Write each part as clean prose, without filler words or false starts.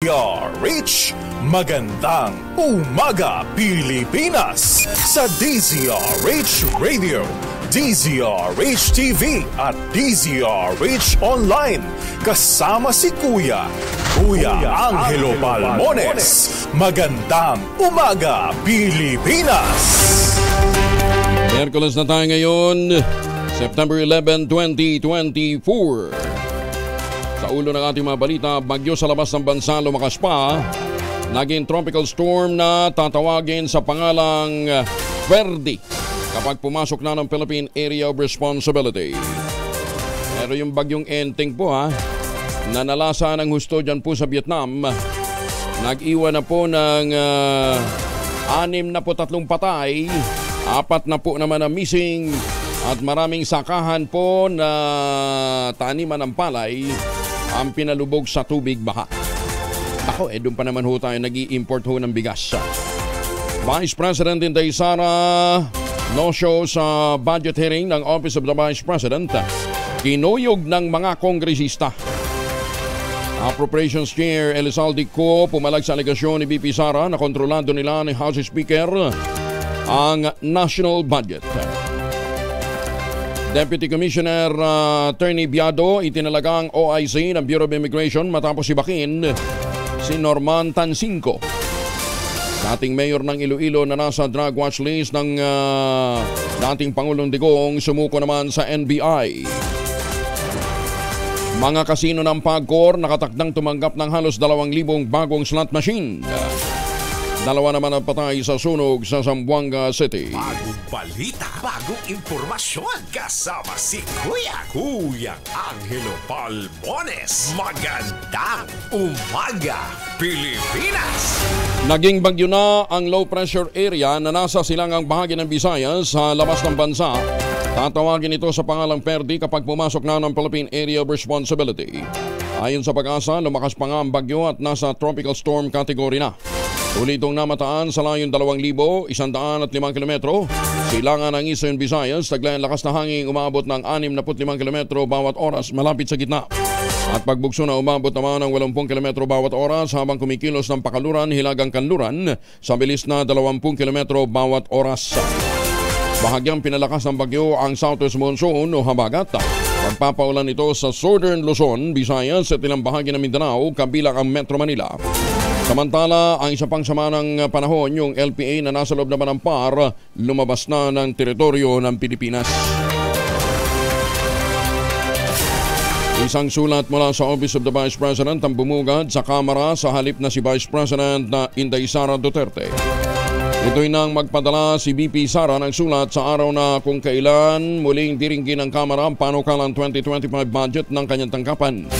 DZRH, magandang umaga Pilipinas sa DZRH Radio, DZRH TV at DZRH Online. Kasama si Kuya Angelo Palmones. Magandang umaga Pilipinas. Miyerkules na tayo ngayon, September 11, 2024. Sa ulo ng ating mga balita, bagyo sa labas ng bansa lumakas pa. Naging tropical storm na tatawagin sa pangalang Verdi kapag pumasok na ng Philippine Area of Responsibility. Pero yung bagyong Enteng po nanalasa ng husto dyan po sa Vietnam. Nag-iwan na po ng 63 patay, 4 na po naman ang missing at maraming sakahan po na taniman ng palay ang pinalubog sa tubig baha. Ako, doon pa naman ho tayo nag-i-import ho ng bigas. Vice President Inday Sara no-show sa budget hearing ng Office of the Vice President. Kinuyog ng mga kongresista. Appropriations Chair Elizalde Co pumalag sa alegasyon ni VP Sara na kontrolado nila ni House Speaker ang national budget. Deputy Commissioner Attorney Biado itinalagang OIC ng Bureau of Immigration matapos ibakin si Norman Tansinco, dating mayor ng Iloilo na nasa drug watch list ng dating Pangulong Digong, sumuko naman sa NBI. Mga kasino ng PAGCOR nakatakdang tumanggap ng halos 2,000 bagong slot machine. 2 naman ang patay sa sunog sa Zamboanga City. Bagong balita, bagong impormasyon. Kasama si Kuya Angelo Palmones. Magandang umaga, Pilipinas! Naging bagyo na ang low pressure area na nasa silangang bahagi ng Visayas sa labas ng bansa. Tatawagin ito sa pangalang Verdi kapag pumasok na ng Philippine Area of Responsibility. Ayon sa Pag-asa, lumakas pa nga ang bagyo at nasa tropical storm category na. Uli itong namataan sa layong 2,105 kilometro. Silangan ng Eastern Visayas, taglay ang lakas na hangin umabot ng 65 kilometro bawat oras malapit sa gitna. At pagbugso na umabot naman ng 80 kilometro bawat oras habang kumikilos ng Pakaluran, Hilagang Kanluran sa bilis na 20 kilometro bawat oras. Bahagyang pinalakas ng bagyo ang Southwest Monsoon o Habagat. Magpapaulan ito sa Southern Luzon, Visayas at ilang bahagi ng Mindanao kabilang ang Metro Manila. Samantala, ang isa pang sama ng panahon, yung LPA na nasa loob naman ng PAR, lumabas na ng teritoryo ng Pilipinas. Isang sulat mula sa Office of the Vice President ang bumugad sa Kamara sa halip na si Vice President Inday Sara Duterte. Ito'y nang magpadala si VP Sara ng sulat sa araw na kung kailan muling diringgin ng Kamara ang panukalang 2025 budget ng kanyang tangkapan.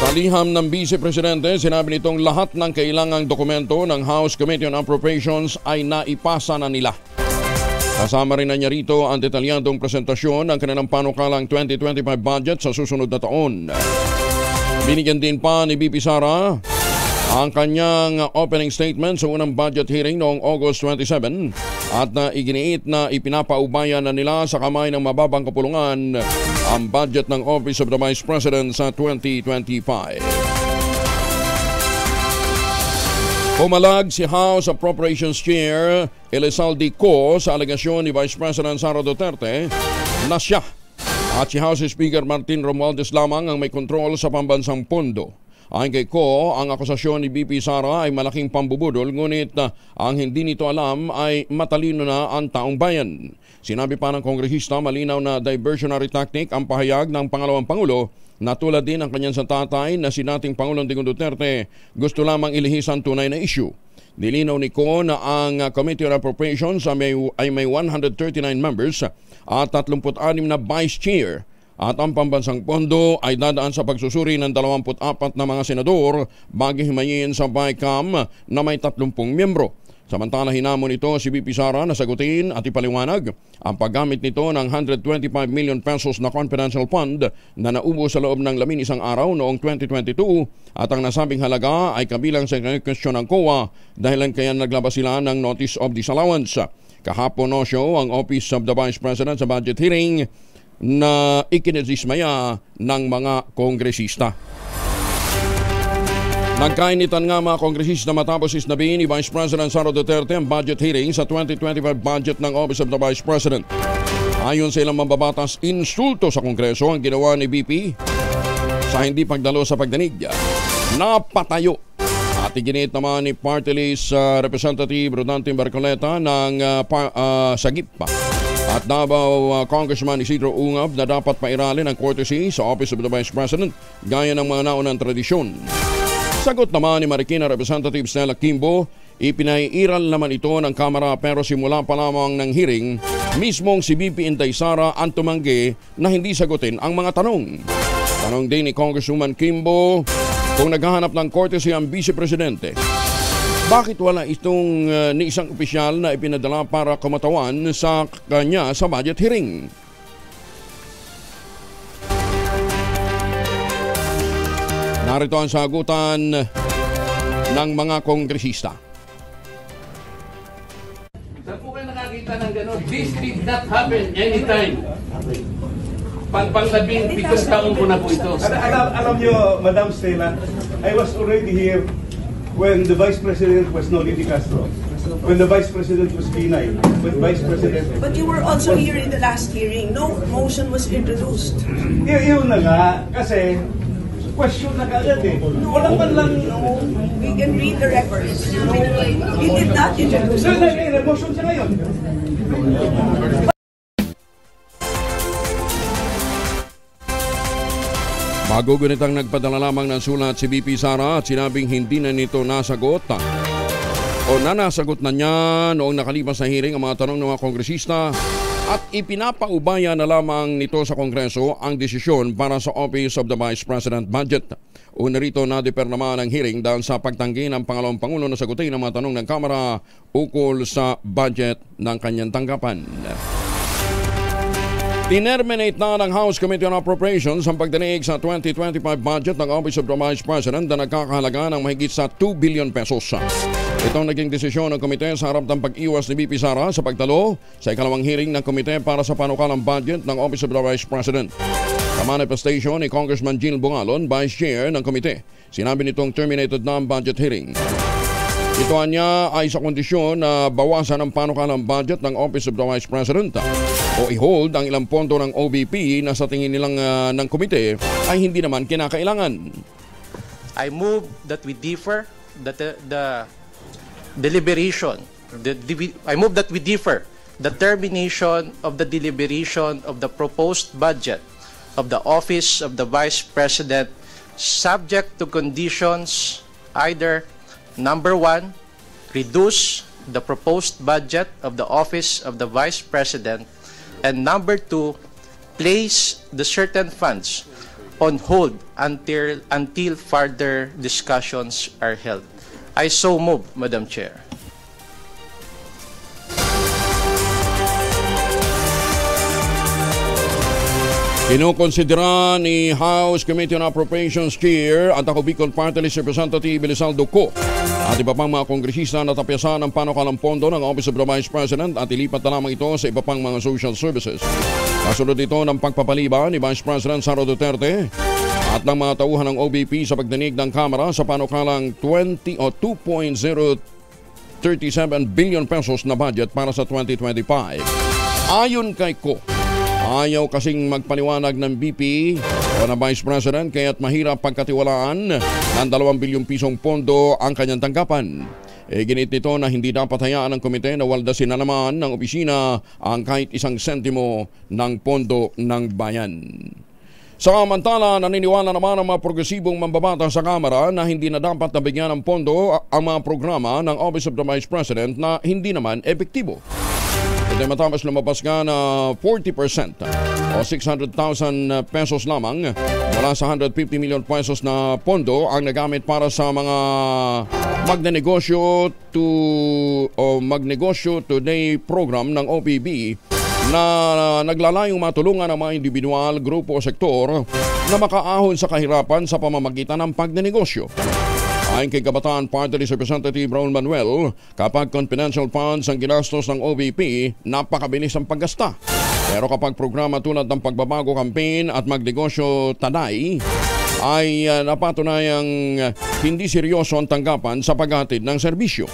Sa liham ng Vice Presidente, sinabi nitong lahat ng kailangang dokumento ng House Committee on Appropriations ay naipasa na nila. Kasama rin na niya rito ang detalyadong presentasyon ng kanilang panukalang 2025 budget sa susunod na taon. Binigyan din pa ni VP Sara ang kanyang opening statement sa unang budget hearing noong August 27 at iginiit na ipinapaubaya na nila sa kamay ng mababang kapulungan ang budget ng Office of the Vice President sa 2025. Pumalag si House Appropriations Chair Elizalde Co sa alegasyon ni Vice President Sara Duterte na siya at si House Speaker Martin Romualdez lamang ang may kontrol sa pambansang pondo. Ayon kay Co, ang akusasyon ni VP Sara ay malaking pambubudol, ngunit ang hindi nito alam ay matalino na ang taong bayan. Sinabi pa ng kongresista, malinaw na diversionary tactic ang pahayag ng pangalawang Pangulo na tulad din ang kanyang sa tatay na si dating Pangulong Digong Duterte gusto lamang ilihis ang tunay na issue. Nilinaw ni Co na ang Committee on Appropriations ay may 139 members at 36 na vice chair. At ang pambansang pondo ay dadaan sa pagsusuri ng 24 na mga senador bago himayin sa BICAM na may 30 miyembro. Samantala, hinamon ito si VP Sara na sagutin at ipaliwanag ang paggamit nito ng 125 million pesos na confidential fund na naubos sa loob ng 11 araw noong 2022 at ang nasabing halaga ay kabilang sa question ng COA dahilan kaya naglabas sila ng notice of disallowance. Kahapon show ang Office of the Vice President sa budget hearing na ikinadismaya ng mga kongresista. Nagkainitan nga mga kongresista matapos isnabihin ni Vice President Sara Duterte ang budget hearing sa 2025 budget ng Office of the Vice President. Ayon sa ilang mambabatas, insulto sa Kongreso ang ginawa ni BP sa hindi pagdalo sa pagdinig. Napatayo at iginit naman ni Party List Representative Rodante Barcoleta ng sagip pa. At Davao Congressman Isidro Ungab na dapat pairalin ang courtesy sa Office of the Vice President gaya ng mga naunang tradisyon. Sagot naman ni Marikina Representative Stella Kimbo, ipinaiiral naman ito ng Kamara pero simula pa lamang ng hearing, mismong si BP Inday Sara ang tumanggi na hindi sagutin ang mga tanong. Tanong din ni Congresswoman Kimbo kung naghahanap ng courtesy ang Vice Presidente. Bakit wala itong ni isang opisyal na ipinadala para kumatawan sa kanya sa budget hearing? Narito ang sagutan ng mga kongresista. Saan po kayo nakakita ng gano'n? This did not happen anytime. Pang-labing pitong taon po na po ito. Alam niyo, Madam Stella, I was already here when the Vice President was Nolly Castro. When the Vice President was Binay. When Vice President... But you were also here in the last hearing. No motion was introduced. Yun na nga, kasi question na kaagad eh. Walang man lang... No, we can read the records. No, he did not introduce. So, nag-motion siya ngayon. Bago ganitang nagpadala lamang ng sulat si BP Sara at sinabing hindi na nito nasagot o nasagot na niya noong nakalipas na hearing ang mga tanong ng mga kongresista at ipinapaubaya na lamang nito sa Kongreso ang desisyon para sa Office of the Vice President Budget. Una rito na-defer naman ang hearing dahil sa pagtanggi ng pangalawang Pangulo na sagutin ang mga tanong ng Kamara ukol sa budget ng kanyang tanggapan. Tinerminate na ng House Committee on Appropriations ang pagdinig sa 2025 budget ng Office of the Vice President na nagkakahalaga ng mahigit sa 2 billion pesos. Itong naging desisyon ng komite sa harap ng pag-iwas ni BP Sara sa pagtalo sa ikalawang hearing ng komite para sa panukalang budget ng Office of the Vice President. Sa manifestation ni Congressman Gil Bungalon, Vice Chair ng komite, sinabi nitong terminated na ang budget hearing. Ito niya ay sa kondisyon na bawasan ang panukalang budget ng Office of the Vice President o i-hold ang ilang pondo ng OBP na sa tingin nilang ng komite ay hindi naman kinakailangan. I move that we defer the deliberation. I move that we defer the termination of the deliberation of the proposed budget of the Office of the Vice President subject to conditions either number 1, reduce the proposed budget of the Office of the Vice President, and number 2, place the certain funds on hold until further discussions are held. I so move, Madam Chair. Kinukonsidera ni House Committee on Appropriations Chair at ako Bicol Party List Representative Elizaldo Co at iba pang mga kongresista na tapyasan ang panukalang pondo ng Office of the Vice President at ilipat na lamang ito sa iba pang mga social services. Kasunod ito ng pagpapaliban ni Vice President Sara Duterte at ng mga tauhan ng OBP sa pagdinig ng Kamara sa panukalang 2.037 billion pesos na budget para sa 2025. Ayon kay Co, ayaw kasing magpaliwanag ng BP o ng Vice President kaya't mahirap pagkatiwalaan ng 2 bilyong pisong pondo ang kanyang tanggapan. Ginit nito na hindi dapat hayaan ng komite na waldasin na naman ng opisina ang kahit 1 sentimo ng pondo ng bayan. Samantala, naniniwala naman ang mga progresibong mambabata sa Kamara na hindi na dapat nabigyan ng pondo ang mga programa ng Office of the Vice President na hindi naman epektibo. Ito matapos lumabas nga na 40% o 600,000 pesos lamang mula sa 150 million pesos na pondo ang nagamit para sa mga Magnegosyo Today program ng OPB na naglalayong matulungan ang mga individual, grupo o sektor na makaahon sa kahirapan sa pamamagitan ng pagnenegosyo. Ayon kay Kabataan Party List Representative Raul Manuel, kapag confidential funds ang ginastos ng OVP, napakabilis ang paggasta. Pero kapag programa tulad ng pagbabago campaign at magnegosyo taday, ay napatunayang hindi seryoso ang tanggapan sa paghatid ng serbisyo.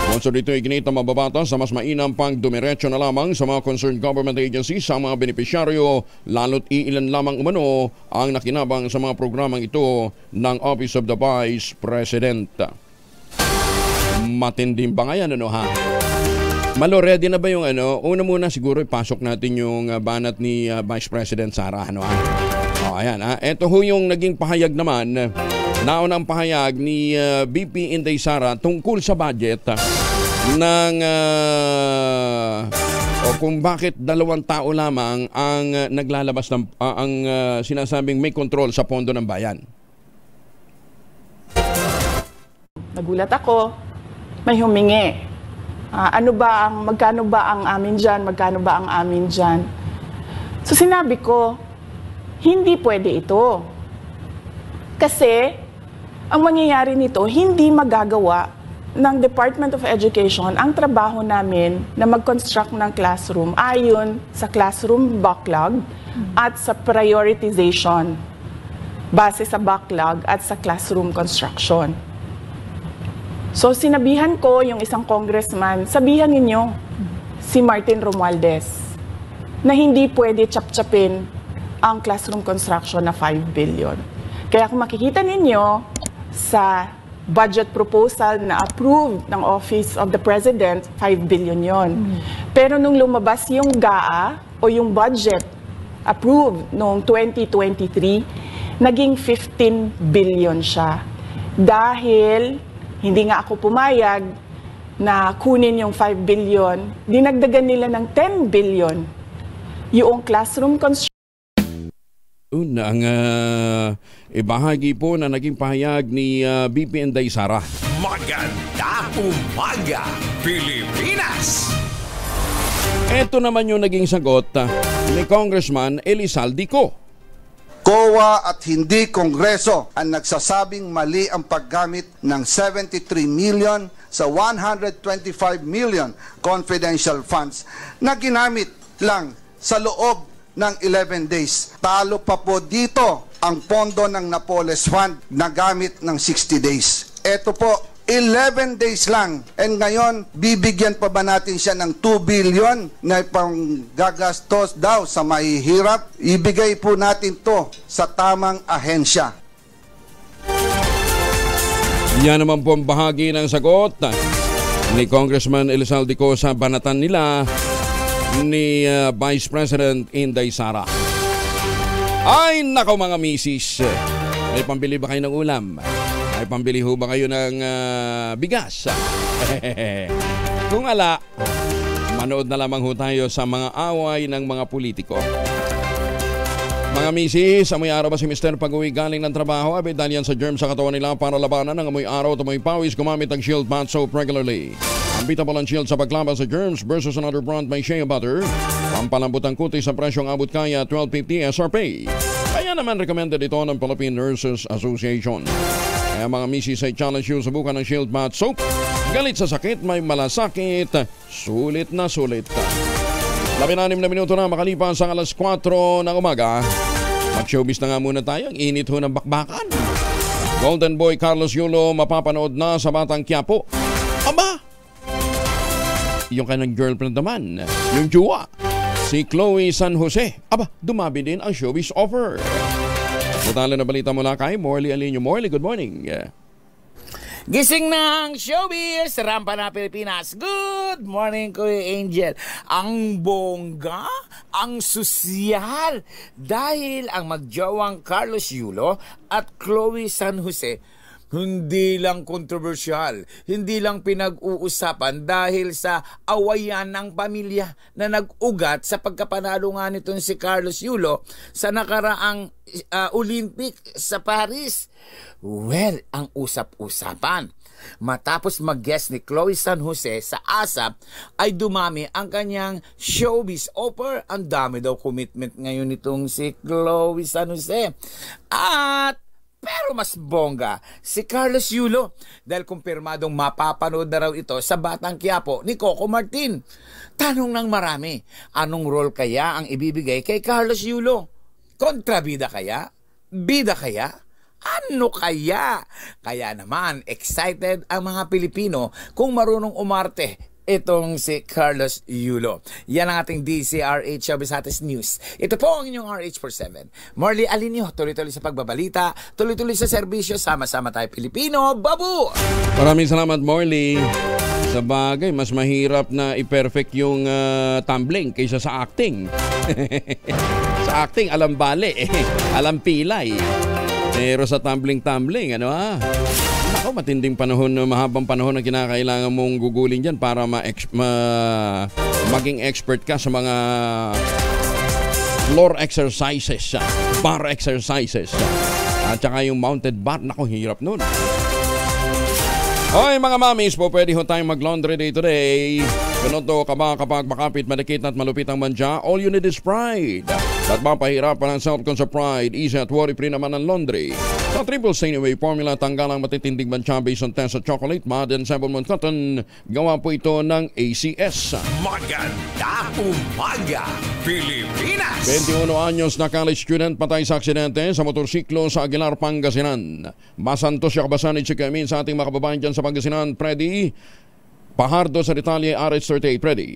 Onso dito iginit ang mababatas sa mas mainam pang dumiretso na lamang sa mga concerned government agencies sa mga benepisyaryo, lalo't iilan lamang umano ang nakinabang sa mga programang ito ng Office of the Vice President. Matinding ba nga yan, ano ha? Malo, ready na ba yung ano? Una muna siguro ipasok natin yung banat ni Vice President Sara, ano ha? O, ayan ha. Ito ho yung naging pahayag naman. Naunang pahayag ni BP Inday Sara tungkol sa budget ng kung bakit 2 tao lamang ang naglalabas ng ang sinasabing may control sa pondo ng bayan. Nagulat ako, may humingi. Magkano ba ang amin dyan? Magkano ba ang amin dyan? So sinabi ko, hindi pwede ito. Kasi ang mangyayari nito, hindi magagawa ng Department of Education ang trabaho namin na mag-construct ng classroom ayon sa classroom backlog at sa prioritization base sa backlog at sa classroom construction. So sinabihan ko yung isang congressman, sabihan ninyo si Martin Romualdez na hindi pwede chap-chapin ang classroom construction na 5 billion. Kaya kung makikita ninyo sa budget proposal na approved ng Office of the President, 5 billion yon. Pero nung lumabas yung GAA o yung budget approved noong 2023, naging 15 billion siya. Dahil hindi nga ako pumayag na kunin yung 5 billion, dinagdagan nila ng 10 billion yung classroom construction. Ang ibahagi po na naging pahayag ni BP Inday Sara. Magandang umaga, Pilipinas! Ito naman yung naging sagot ni Congressman Elizalde Co. COA at hindi Kongreso ang nagsasabing mali ang paggamit ng 73 million sa 125 million confidential funds na ginamit lang sa loob ng 11 days. Talo pa po dito ang pondo ng Napoles Fund na gamit ng 60 days. Ito po, 11 days lang. And ngayon, bibigyan pa ba natin siya ng 2 billion na panggagastos daw sa mahihirap? Ibigay po natin to sa tamang ahensya. Yan naman po ang bahagi ng sagot ni Congressman Elizalde Co sa banatan nila ni Vice President Inday Sara. Ay nako mga misis, may pambili ba kayo ng ulam? May pambili ho ba kayo ng bigas? Kung ala, manood na lamang ho tayo sa mga away ng mga politiko. Mga misis, amoy araw ba si Mr. pag-uwi galing ng trabaho? Abay dahil yan sa germs sa katawan nila para labanan ng amoy araw at amoy pawis, gumamit ng Shield Bath Soap regularly. Unbeatable ang Shield sa paglaban sa germs versus another brand may shea butter. Pampalambot ang kutis sa presyong abot kaya 12.50 SRP. Kaya naman recommended ito ng Philippine Nurses Association. Kaya mga misis ay challenge you subukan ng Shield Bath Soap. Galit sa sakit, may malasakit, sulit na sulit. 16 na minuto na makalipas ang alas 4 ng umaga. Mag-showbiz na nga muna tayo. Ang init ho ng bakbakan. Golden Boy Carlos Yulo mapapanood na sa Batang Quiapo. Aba! Yung kanyang girlfriend naman, yung jowa, si Chloe San Jose. Aba, dumabi din ang showbiz offer. Matalo na balita mula kay Morley Alinio. Morley, good morning. Gising na ang showbiz, rampa na Pilipinas. Good morning, Kuya Angel. Ang bongga, ang sosyal. Dahil ang magjawang Carlos Yulo at Chloe San Jose, hindi lang kontrobersyal, hindi lang pinag-uusapan dahil sa awayan ng pamilya na nag-ugat sa pagkapanalo nga nitong si Carlos Yulo sa nakaraang Olympic sa Paris. Well, ang usap-usapan, matapos mag-guest ni Chloe San Jose sa ASAP, ay dumami ang kanyang showbiz offer. Ang dami daw commitment ngayon nitong si Chloe San Jose. Pero mas bongga si Carlos Yulo dahil kumpirmadong mapapanood na raw ito sa Batang Quiapo ni Coco Martin. Tanong ng marami, anong role kaya ang ibibigay kay Carlos Yulo? Kontrabida kaya? Bida kaya? Ano kaya? Kaya naman, excited ang mga Pilipino kung marunong umarte itong si Carlos Yulo. Yan ang ating DZRH Shabisates News. Ito po ang inyong RH47. Morley Alinio, tuloy-tuloy sa pagbabalita, tuloy-tuloy sa serbisyo, sama-sama tayo Pilipino. Babu! Maraming salamat, Morley. Sa bagay, mas mahirap na i-perfect yung tumbling kaysa sa acting. Sa acting, alam bale, alam pilay. Pero sa tumbling, ano ha? Ako, matinding panahon, mahabang panahon na kinakailangan mong gugulin dyan para maging expert ka sa mga floor exercises, bar exercises, at saka yung mounted bar. Naku, hirap nun. Hoy mga mamis po, pwede ho tayong mag-laundry day today. Pinuto ka ba kapag makapit, madikit at malupit ang mantsa? All you need is pride. At mapahirapan ang self-concept pride, easy at worry-free naman ang laundry. Sa Triple Stain Away Formula, tanggal ang matitinding mantsa based on test sa chocolate, mud and Sabonmont Cotton. Gawa po ito ng ACS. Maganda umaga, Pilipinas! 21 anyos na college student patay sa aksidente sa motorsiklo sa Aguilar, Pangasinan. Masantos siya kabasan ni Chikamin sa ating mga kababayan dyan sa Pangasinan. Freddy Pahardo sa detalye, RH38. Freddy.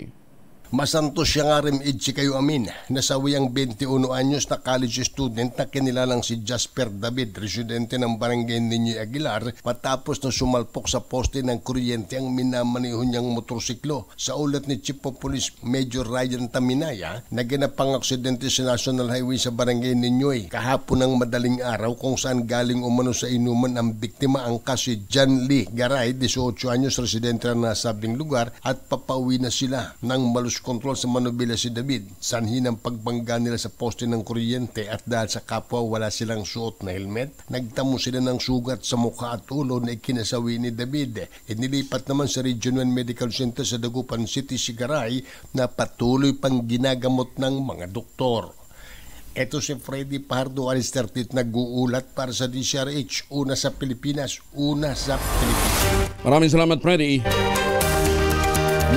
Masantos siya nga rin idsi kayo amin. Nasawi ang 21 anyos na college student na kinilalang si Jasper David, residente ng barangay Niñoy Aguilar, matapos na sumalpok sa poste ng kuryente ang minamaneho niyang motorsiklo. Sa ulat ni Chief of Police Major Ryan Taminaya, naganap ang aksidente sa National Highway sa barangay Niñoy kahapon ng madaling araw kung saan galing umano sa inuman ang biktima ang si John Lee Garay, 18 anyos, residente na nasabing lugar, at papauwi na sila ng malus control sa manubila si David. Sanhi ng pagbangga nila sa poste ng kuryente at dahil sa kapwa wala silang suot na helmet, nagtamo sila ng sugat sa mukha at ulo na ikinasawi ni David. Inilipat naman sa Regional Medical Center sa Dagupan City si Garay na patuloy pang ginagamot ng mga doktor. Ito si Freddy Pardo, alis 30, nag-uulat para sa DZRH. Una sa Pilipinas, una sa Pilipinas. Maraming salamat, Freddy.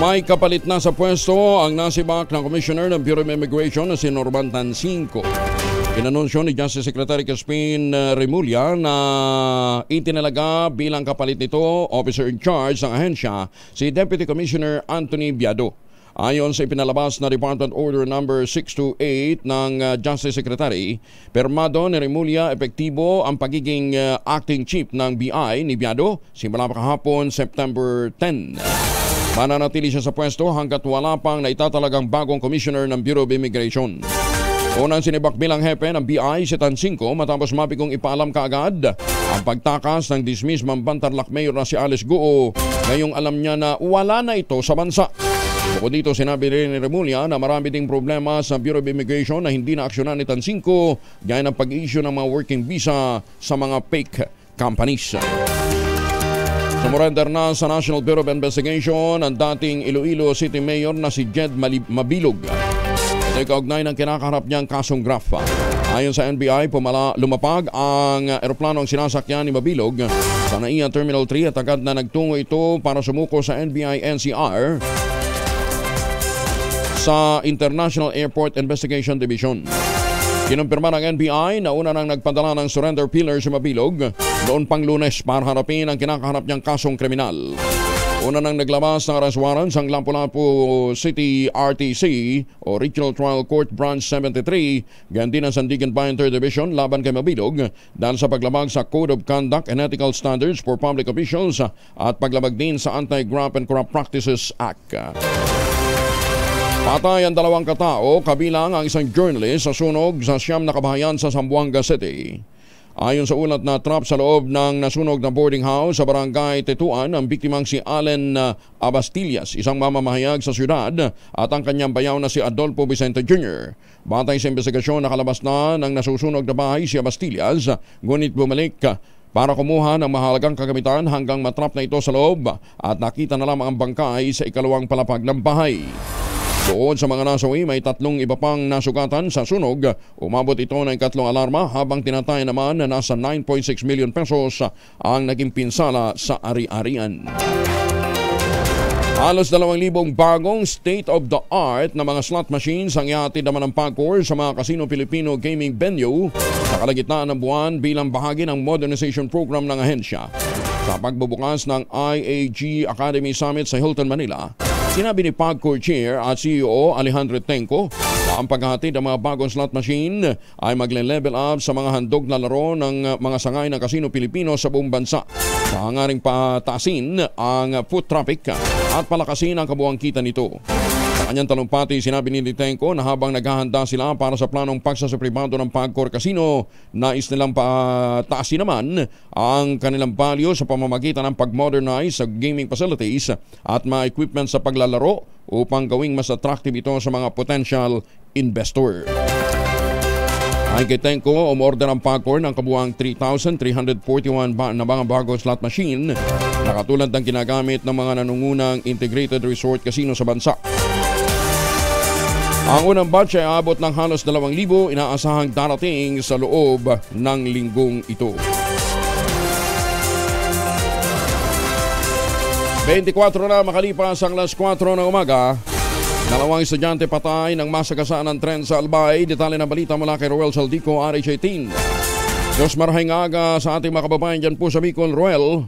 May kapalit na sa pwesto ang nasibak ng Commissioner ng Bureau of Immigration na si Norman Tancinco. Inanunsyo ni Justice Secretary Crispin Remulla na itinalaga bilang kapalit nito, officer in charge ng ahensya, si Deputy Commissioner Anthony Biado. Ayon sa ipinalabas na Department Order No. 628 ng Justice Secretary, permado ni Remulla epektibo ang pagiging acting chief ng BI ni Biado simula kahapon September 10. Mananatili siya sa pwesto hanggat wala pang naitatalagang bagong commissioner ng Bureau of Immigration. Unang sinibak bilang hepe ng BI si Tancinco matapos mabigong ipaalam kaagad ang pagtakas ng dismiss Mambantarlac Mayor na si Alice Guo. Ngayong alam niya na wala na ito sa bansa. Bukod dito, sinabi rin ni Remulla na marami ding problema sa Bureau of Immigration na hindi na-aksyonan ni Tancinco, gaya ng pag-i-issue ng mga working visa sa mga fake companies. Sumurrender na sa National Bureau of Investigation ang dating Iloilo City Mayor na si Jed Mabilog. Ito kaugnay ng kinakaharap niyang kasong graft. Ayon sa NBI, lumapag ang eroplanong sinasakyan ni Mabilog sa NAIA Terminal 3 at agad na nagtungo ito para sumuko sa NBI-NCR sa International Airport Investigation Division. Kinumpirma ng NBI na una nang nagpadala ng surrender pillar si Mabilog noon pang Lunes para harapin ang kinakaharap niyang kasong kriminal. Una nang naglabas ng arrest warrants ang Lapu-Lapu City RTC o Regional Trial Court Branch 73, ganyan din ang Sandigan Bayan 3rd Division laban kay Mabilog dahil sa paglabag sa Code of Conduct and Ethical Standards for Public Officials at paglabag din sa Anti-Graft and Corrupt Practices Act. Patay ang 2 katao, kabilang ang isang journalist sa sunog sa siyam na kabahayan sa Zamboanga City. Ayon sa ulat na trap sa loob ng nasunog na boarding house sa barangay Tetuan, ang biktimang si Allen Abastillas, isang mamamahayag sa syudad, at ang kanyang bayaw na si Adolfo Vicente Jr. Batay sa investigasyon, nakalabas na ng nasusunog na bahay si Abastillas, ngunit bumalik para kumuha ng mahalagang kagamitan hanggang matrap na ito sa loob at nakita na lamang ang bangkay sa ikalawang palapag ng bahay. Doon sa mga nasawi, may 3 iba pang nasugatan sa sunog. Umabot ito ng 3 alarma habang tinatay naman na nasa 9.6 million pesos ang naging pinsala sa ari-arian. Halos 2,000 bagong state-of-the-art na mga slot machines ang ihatid naman ng PAGCOR sa mga Casino Filipino Gaming Venue sa kalagitnaan ng buwan bilang bahagi ng modernization program ng ahensya. Sa pagbubukas ng IAG Academy Summit sa Hilton, Manila, sinabi ni PAGCOR Chair at CEO Alejandro Tenco na ang paghahatid ng mga bagong slot machine ay magle-level up sa mga handog na laro ng mga sangay ng Casino Pilipino sa buong bansa. Sa hangaring pataasin ang foot traffic at palakasin ang kabuuan kita nito. Sa kanyang talumpati, sinabi ni Tenco na habang naghahanda sila para sa planong pagsasupribado ng PAGCOR Casino, nais nilang pataasin naman ang kanilang value sa pamamagitan ng pag-modernize sa gaming facilities at mga equipment sa paglalaro upang gawing mas attractive ito sa mga potential investor. Ay kay Tenco, umorder ang PAGCOR ng kabuuang 3,341 na mga bagong slot machine na katulad ng ginagamit ng mga nanungunang integrated resort casino sa bansa. Ang unang batch ay abot ng halos 2,000, inaasahang darating sa loob ng linggong ito. 24 na makalipas ang alas 4 ng umaga. 2 estudyante patay ng masagasaan ng tren sa Albay. Detalye ng balita mula kay Roel Saldico, RH18. Diyos marahing aga sa ating mga kababayan dyan po sa Bicol, Roel.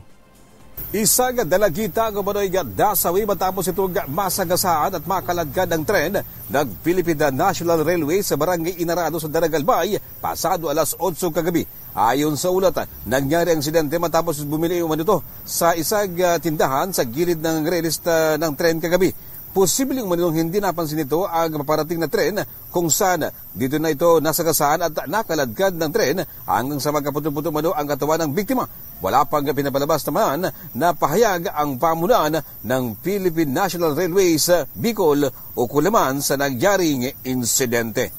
Isang dalagita ang umano'y nasawi matapos itong masagasaan at makaladkad ng tren ng Philippine National Railway sa Barangay Inarado sa Daragalbay pasado alas 8 kagabi. Ayon sa ulat, nangyari ang insidente matapos bumili umano ito sa isang tindahan sa gilid ng railist ng tren kagabi. Posibleng umanong hindi napansin ito ang paparating na tren kung saan dito na ito nasagasaan at nakaladkad ng tren hanggang sa magkaputo-puto umano ang katawan ng biktima. Wala pang pinapalabas naman na pahayag ang pamunuan ng Philippine National Railways Bicol o kulaman sa nangyaring insidente.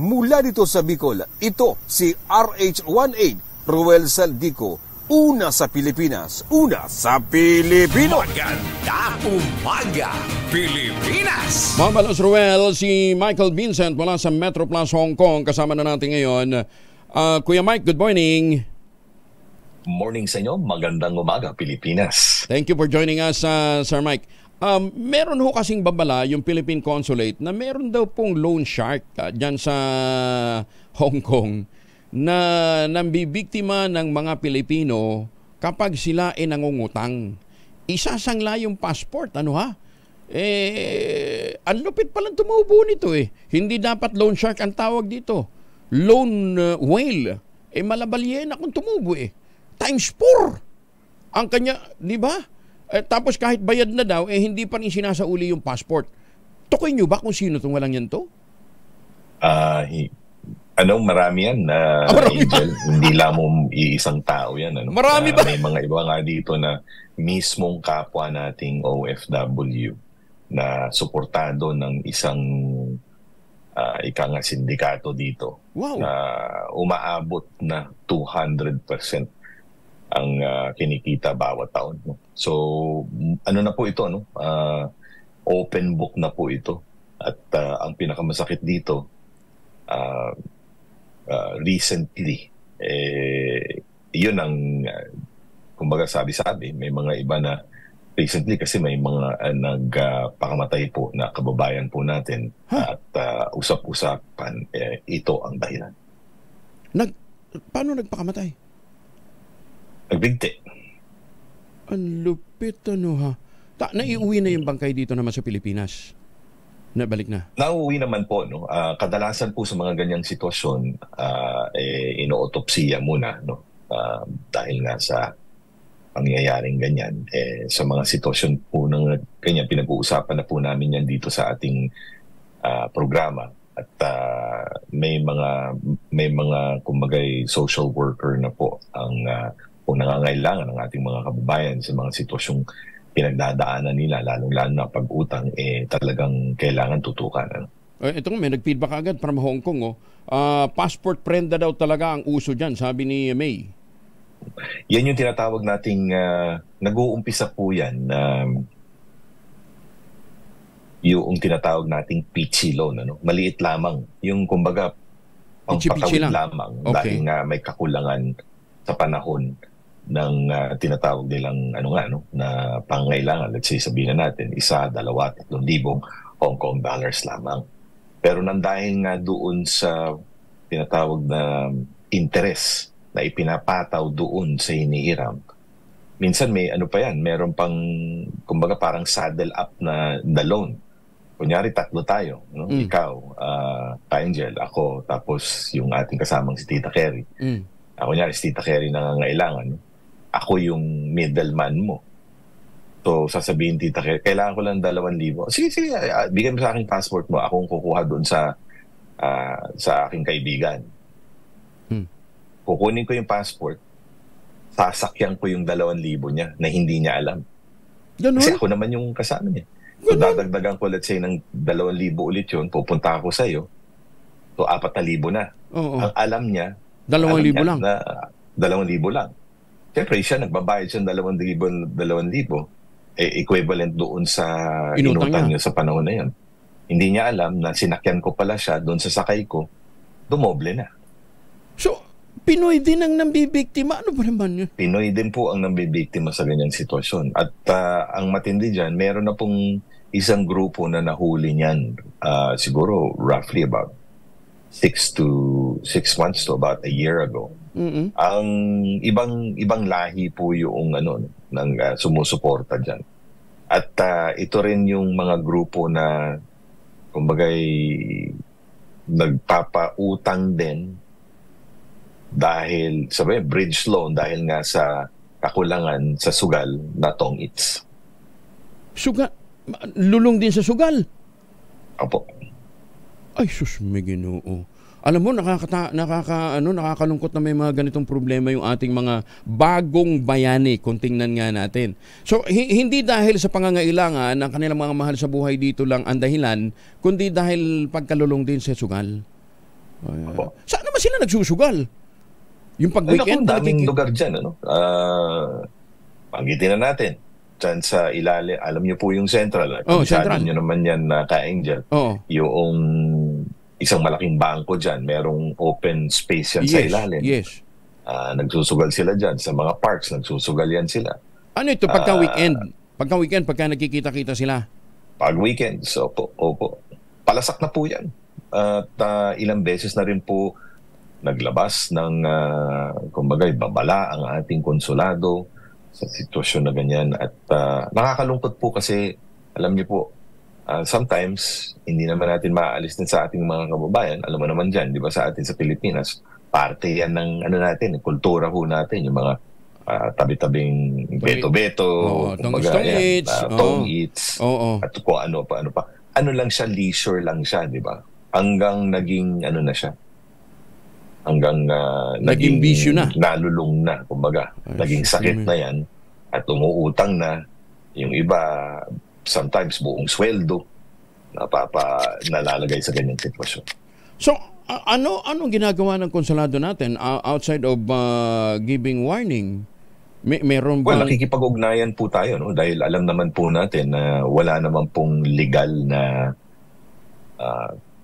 Mula dito sa Bicol, ito si RH18 Roel Saldico. Una sa Pilipinas, una sa Pilipino. Maganda umaga, Pilipinas! Mamalos Roel, si Michael Vincent mula sa Metroplus Hong Kong. Kasama na natin ngayon. Kuya Mike, good morning. Morning sa inyo, magandang umaga, Pilipinas. Thank you for joining us, Sir Mike. Meron ho kasing babala yung Philippine Consulate na meron daw pong loan shark dyan sa Hong Kong na nambibiktima ng mga Pilipino kapag sila ay nangungutang. Isasangla yung passport, ano ha? Ang lupit palang tumubo nito eh. Hindi dapat loan shark ang tawag dito. Loan whale. Malabalyen akong tumubo eh. Times 4 ang kanya, di ba? Tapos kahit bayad na daw, hindi pa rin sinasauli yung passport. Tukoy nyo ba kung sino itong walang yan to? Marami yan na Angel. Hindi lamang iisang tao yan. Marami ba? May mga iba nga dito na mismong kapwa nating OFW na suportado ng isang sindikato dito. Wow. Na umaabot na 200% ang kinikita bawat taon. So, na po ito? Open book na po ito. At ang pinakamasakit dito, recently, yun ang, kumbaga sabi-sabi, may mga iba na recently kasi may mga nagpakamatay po na kababayan po natin at usap-usapan, ito ang dahilan. Paano nagpakamatay? Nagbigti. Ang lupit ha. Naiuwi na yung bangkay dito naman sa Pilipinas. Nabalik na. Nauuwi naman po, no. Kadalasan po sa mga ganyang sitwasyon, ino-autopsiya muna, no. Dahil nga sa pangyayaring ganyan, sa mga sitwasyon po ng ganyan, pinag-uusapan na po namin yan dito sa ating programa. At may mga kumbagay social worker na po ang kung nangangailangan ng ating mga kababayan sa mga sitwasyong pinagdadaanan nila, lalong-lalo na pag-utang, talagang kailangan tutukan. Ito may nag-feedback agad from Hong Kong. Passport prenda daw talaga ang uso dyan, sabi ni May. Yan yung tinatawag nating, nag-uumpisa po yan, yung tinatawag nating peachy loan. Maliit lamang. Yung kumbaga, pangpatawid lamang. Okay. Dahil nga may kakulangan sa panahon ng tinatawag nilang na pangangailangan, let's say sabihin na natin, 1, 2, 3,000 Hong Kong dollars lamang. Pero nang dahil nga doon sa tinatawag na interest na ipinapataw doon sa hinihiram, minsan may meron pang, kumbaga parang saddle up na loan. Kunyari, 3 tayo. No? Ikaw, Angel, ako, tapos yung ating kasamang si Tita Kerry. Kunyari, si Tita Kerry nangangailangan. Ako yung middleman mo. So, sasabihin, Tita Kerry, kailangan ko lang 2,000. Sige, bigyan mo sa aking passport mo. Akong kukuha doon sa aking kaibigan. Kukunin ko yung passport, sasakyan ko yung 2,000 niya na hindi niya alam. Ganun? Kasi ako naman yung kasama niya. So, dadagdagan ko, let's say, ng 2,000 ulit yun, pupunta ako sa'yo. So, 4,000 na. Ang alam niya, 2,000 lang. Na 2,000 lang. Siyempre, siya, nagbabayad siya ng 2,000, equivalent doon sa inutang niya sa panahon na yun. Hindi niya alam na sinakyan ko pala siya doon sa sakay ko, dumoble na. So, Pinoy din ang nambibiktima. Ano ba naman yun? Pinoy din po ang nambibiktima sa ganyang sitwasyon. At ang matindi dyan, meron na pong isang grupo na nahuli niyan. Siguro roughly about 6 months to about a year ago. Ang ibang lahi po yung ng sumusuporta dyan. At ito rin yung mga grupo na kumbagay nagpapautang din dahil bridge loan dahil nga sa kakulangan sa sugal na tong-its. Sugal? Lulong din sa sugal? Opo. Ay, sus, may Ginoo. Alam mo, nakakalungkot na may mga ganitong problema yung ating mga bagong bayani kung tingnan nga natin. So, hindi dahil sa pangangailangan ng kanilang mga mahal sa buhay dito lang ang dahilan, kundi dahil pagkalulong din sa sugal. Saan naman sila nagsusugal? Yung pag-weekend? Daming lugar dyan. Panggitin na natin. Diyan sa ilalim, alam niyo po yung Central. Central. Nyo naman yan na ka-Angel. Yung isang malaking bangko dyan, merong open space yan sa ilalim. Yes. Nagsusugal sila dyan. Sa mga parks, nagsusugal yan sila. Ano ito pagka-weekend? Pagka-weekend, pagka nagkikita-kita sila? Pag-weekend, opo. Palasak na po yan. At ilang beses na rin po naglabas ng, kumbagay, babala ang ating konsulado sa sitwasyon na ganyan. At nakakalungkot po kasi, alam niyo po, sometimes, hindi naman natin maaalis din sa ating mga kababayan. Alam mo naman dyan, di ba, sa atin sa Pilipinas, parte yan ng natin, kultura ho natin, yung mga tabi-tabing beto-beto, tong-its, at kung ano pa. Ano lang siya, leisure lang siya, di ba? Hanggang naging, na siya, hanggang naging bisyo na, nalulung na, kumbaga. Naging sakit na yan, at umuutang na. Yung iba, sometimes buong sweldo, nalalagay sa ganyang sitwasyon. So, anong ginagawa ng konsulado natin outside of giving warning? Meron bang... Well, nakikipag-ugnayan po tayo, no? Dahil alam naman po natin na wala naman pong legal na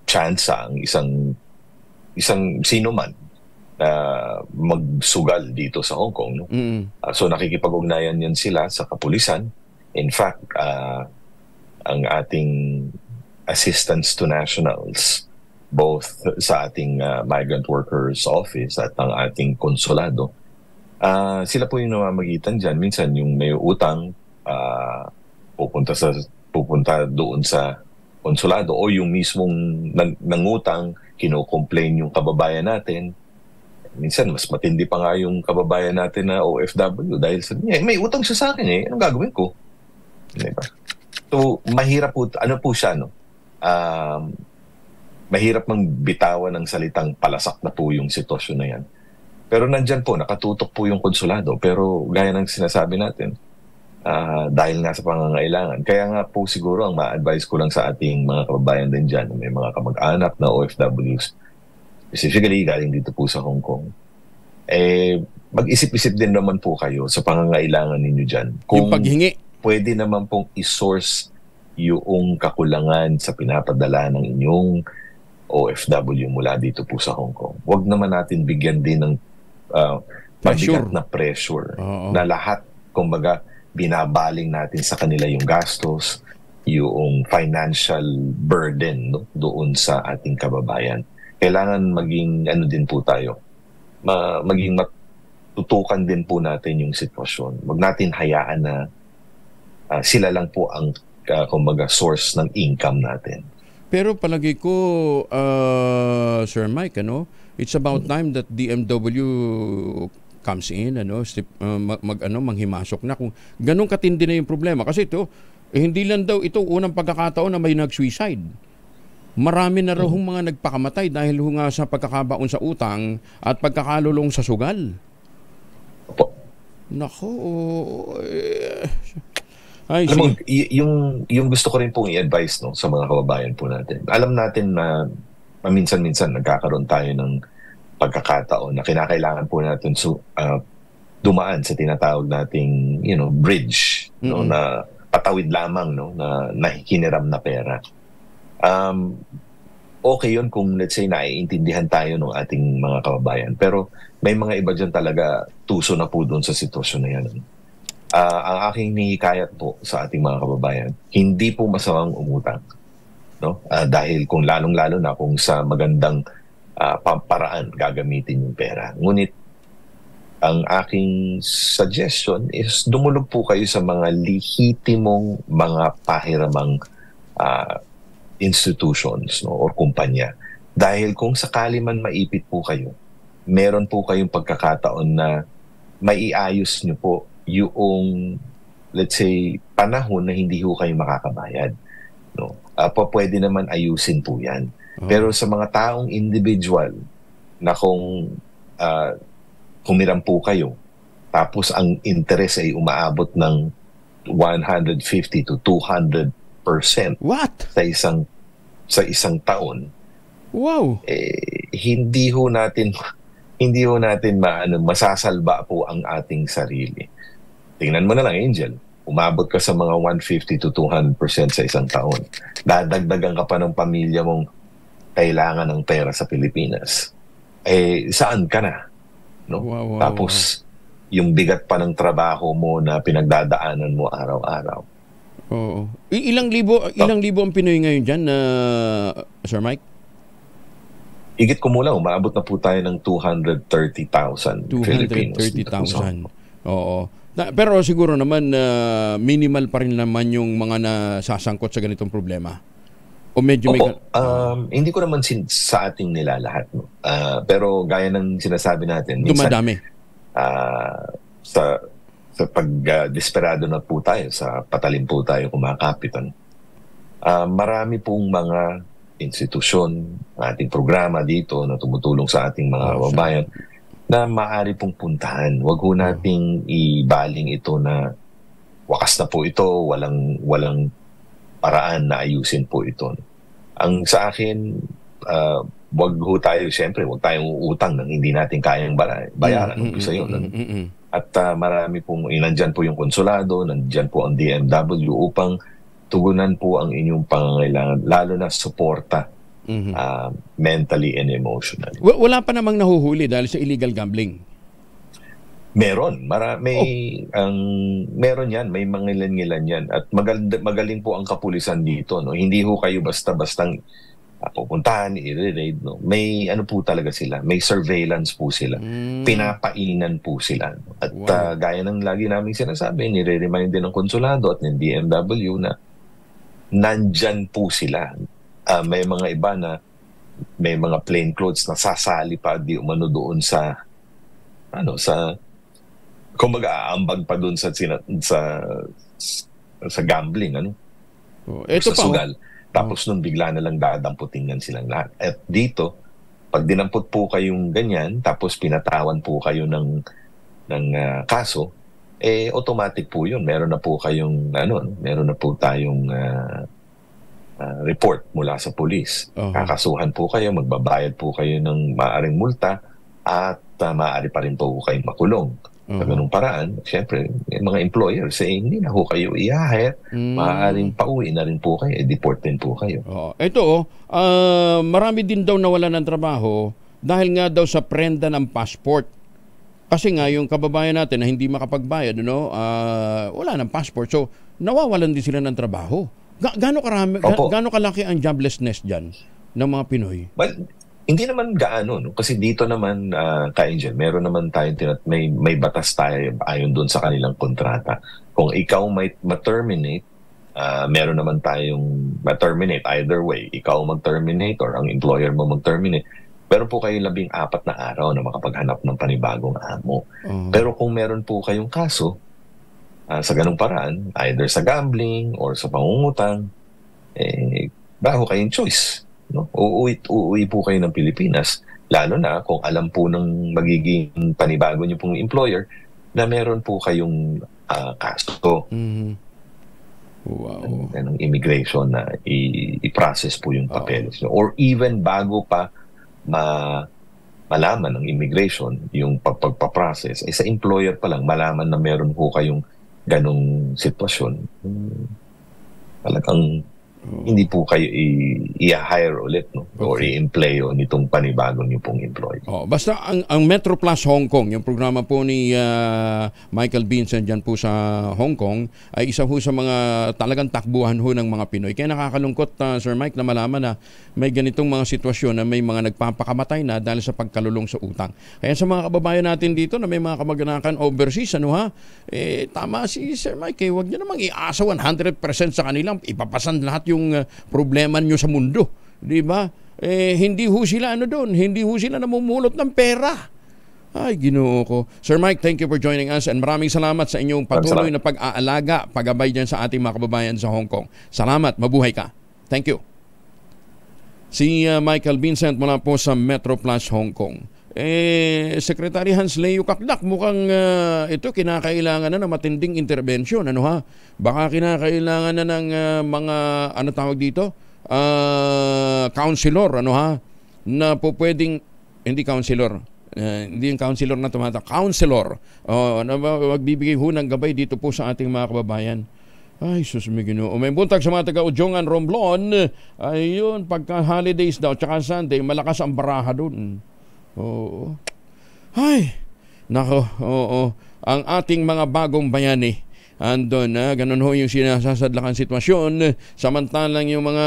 chance ang isang sino man na magsugal dito sa Hong Kong. No? So nakikipag-ugnayan yan sila sa kapulisan. In fact, ang ating assistance to nationals, both sa ating migrant workers office at ang ating konsulado, sila po yung namamagitan dyan. Minsan yung may utang, pupunta doon sa konsulado o yung mismong nangutang, kino-complain yung kababayan natin. Minsan, mas matindi pa nga yung kababayan natin na OFW dahil sa may utang siya sa akin anong gagawin ko? Diba? So, mahirap po, siya, no? Mahirap mang bitawan ng salitang palasak na po yung sitwasyon na yan. Pero nandyan po, nakatutok po yung konsulado. Pero gaya ng sinasabi natin, dahil nga sa pangangailangan. Kaya nga po siguro ang ma-advise ko lang sa ating mga kababayan din dyan, may mga kamag-anak na OFWs, specifically galing dito po sa Hong Kong, mag-isip-isip din naman po kayo sa pangangailangan ninyo dyan. Kung yung paghingi. Pwede naman pong isource yung kakulangan sa pinapadala ng inyong OFW mula dito po sa Hong Kong. Huwag naman natin bigyan din ng mabigat na pressure na lahat, kumbaga, binabaling natin sa kanila yung gastos, yung financial burden, no, doon sa ating kababayan. Kailangan maging din po tayo, maging matutukan din po natin yung sitwasyon. Huwag natin hayaan na sila lang po ang kumbaga source ng income natin. Pero palagi ko, Sir Mike, it's about time that DMW comes in, manghimasok na kung ganun katindi na yung problema. Kasi ito, hindi lang daw ito unang pagkakataon na may nag-suicide. Marami na raw mga nagpakamatay dahil nga sa pagkakabaon sa utang at pagkakalulong sa sugal. Nako. Alam mo, yung gusto ko rin pong i-advise sa mga kababayan po natin. Alam natin na paminsan-minsan nagkakaroon tayo ng pagkakataon na kinakailangan po natin dumaan sa tinatawag nating bridge, na patawid lamang, na hiniram na pera. Okay yun kung let's say naiintindihan tayo ng ating mga kababayan, pero may mga iba dyan talaga tuso na po doon sa sitwasyon na yan. Ang aking nihikayat po sa ating mga kababayan, hindi po masamang umutang, dahil kung lalong-lalo na kung sa magandang paraan gagamitin yung pera. Ngunit ang aking suggestion is dumulog po kayo sa mga lehitimong mga pahiramang institutions or kumpanya. Dahil kung sakali man maipit po kayo, meron po kayong pagkakataon na maiayos nyo po yung, let's say, panahon na hindi ho kayo makakabayad. Pwede naman ayusin po yan. Pero sa mga taong individual na kung humiram po kayo, tapos ang interest ay umaabot ng 150 to 200% sa isang taon. Wow. Hindi ho natin masasalba po ang ating sarili. Tingnan mo na lang, Angel. Umabot ka sa mga 150 to 200% sa isang taon. Dadagdagan ka pa ng pamilya mong kailangan ng pera sa Pilipinas. Saan ka na? Wow. Tapos, yung bigat pa ng trabaho mo na pinagdadaanan mo araw-araw. Oo. Ilang libo ang Pinoy ngayon dyan, Sir Mike? Higit kumulang, umabot na po tayo ng 230,000 Filipinos. 230,000. Oo. Pero siguro naman minimal pa rin naman yung mga nasasangkot sa ganitong problema. O medyo may hindi ko naman sa ating nilalahat, pero gaya ng sinasabi natin, minsan dumadami. Sa pag desperado na po tayo, sa patalim po tayo kumakapitan. Marami pong mga institusyon, ating programa dito na tumutulong sa ating mga kababayan na maaari pong puntahan. Huwag ho nating ibaling ito na wakas na po ito, walang paraan na ayusin po ito. Ang sa akin, wag ho tayo, siyempre, wag tayong utang nang hindi natin kayang bayaran. Isa yun. At marami pong, nandyan po yung konsulado, nandyan po ang DMW upang tugunan po ang inyong pangangailangan, lalo na suporta mentally and emotionally. Wala pa namang nahuhuli dahil sa illegal gambling? Meron. Meron yan. May mangilan-ngilan yan. At magaling po ang kapulisan dito. Hindi ho kayo basta-bastang pupuntahan, i-raid. May po talaga sila. May surveillance po sila. Pinapainan po sila. At gaya ng lagi namin sinasabi, nire-remind din ng konsulado at ng DMW na nandyan po sila. May mga iba na may mga plain clothes na sasali pa di umano doon sa kumbaga aambag pa doon sa gambling sa sugal. Tapos nung bigla na lang dadamputin silang lahat. At dito, pag dinampot po kayong ganyan, tapos pinatawan po kayo ng kaso, automatic po yun. Meron na po kayong meron na po tayong report mula sa police. Kakasuhan po kayo, magbabayad po kayo ng maaaring multa at maaari pa rin po kayo makulong. Sa ganung paraan, siyempre, mga employers, hindi na po kayo i-hire, maaaring pauwi na rin po kayo, deport din po kayo. Ito, marami din daw nawalan ng trabaho dahil nga daw sa prenda ng passport. Kasi nga, yung kababayan natin na hindi makapagbayad, wala ng passport. So, nawawalan din sila ng trabaho. Gaano kalaki ang joblessness dyan ng mga Pinoy? Well, hindi naman gaano, no? Kasi dito naman, ka-Angel, meron naman tayong may batas tayo ayon doon sa kanilang kontrata. Kung ikaw may ma-terminate, meron naman tayong ma-terminate either way. Ikaw mag-terminate or ang employer mo mag-terminate. Pero po kayo 14 na araw na makapaghanap ng panibagong amo. Pero kung meron po kayong kaso, sa ganung paraan, either sa gambling or sa pangungutang, bago kayong choice. No? Uuwi po kayo ng Pilipinas, lalo na kung alam po ng magiging panibago niyo pong employer na meron po kayong kaso. Wow. Ng immigration na i-process po yung papeles nyo. Or even bago pa malaman ng immigration yung pagpaprocess, sa employer pa lang malaman na meron po kayong ganong sitwasyon, talagang hindi po kayo i-hire ulit, no? Or i-employo nitong panibagong niyo pong employee. Basta ang Metro Plus Hong Kong, yung programa po ni Michael Vincent dyan po sa Hong Kong, ay isa po sa mga talagang takbuhan ho ng mga Pinoy. Kaya nakakalungkot, Sir Mike, na malaman na may ganitong mga sitwasyon na may mga nagpapakamatay na dahil sa pagkalulong sa utang. Kaya sa mga kababayan natin dito na may mga kamag-anakan overseas, tama si Sir Mike, huwag niyo namang iasa 100% sa kanilang, ipapasan lahat yung problema nyo sa mundo, di ba? Hindi ho sila hindi ho sila namumulot ng pera. Ay, Ginoo ko. Sir Mike, thank you for joining us and maraming salamat sa inyong patuloy na pag-aalaga, paggabay dyan sa ating mga kababayan sa Hong Kong. Salamat, mabuhay ka. Thank you. Si Michael Vincent mula po sa Metro Plus Hong Kong. Secretary Hans Leo Kakdak, mukhang ito kinakailangan na ng matinding intervention. Baka kinakailangan na ng mga, tawag dito? Counselor, na po pwedeng, hindi counselor, hindi yung counselor na counselor, na magbibigay ho ng gabay dito po sa ating mga kababayan. Ay, sus, may Ginoo. May buntag sa mga taga-Udjongan, Romblon. Ayun, pagka holidays daw, tsaka Sunday, malakas ang baraha dun. Oo. Ay, nako, oo. Ang ating mga bagong bayani, andun ganun ho yung sinasasadlakan sitwasyon. Samantalang yung mga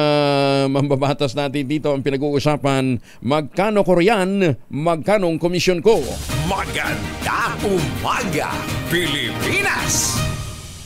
mambabatas natin dito ang pinag-uusapan, magkano ko riyan, magkanong komisyon ko. Maganda umaga, Pilipinas!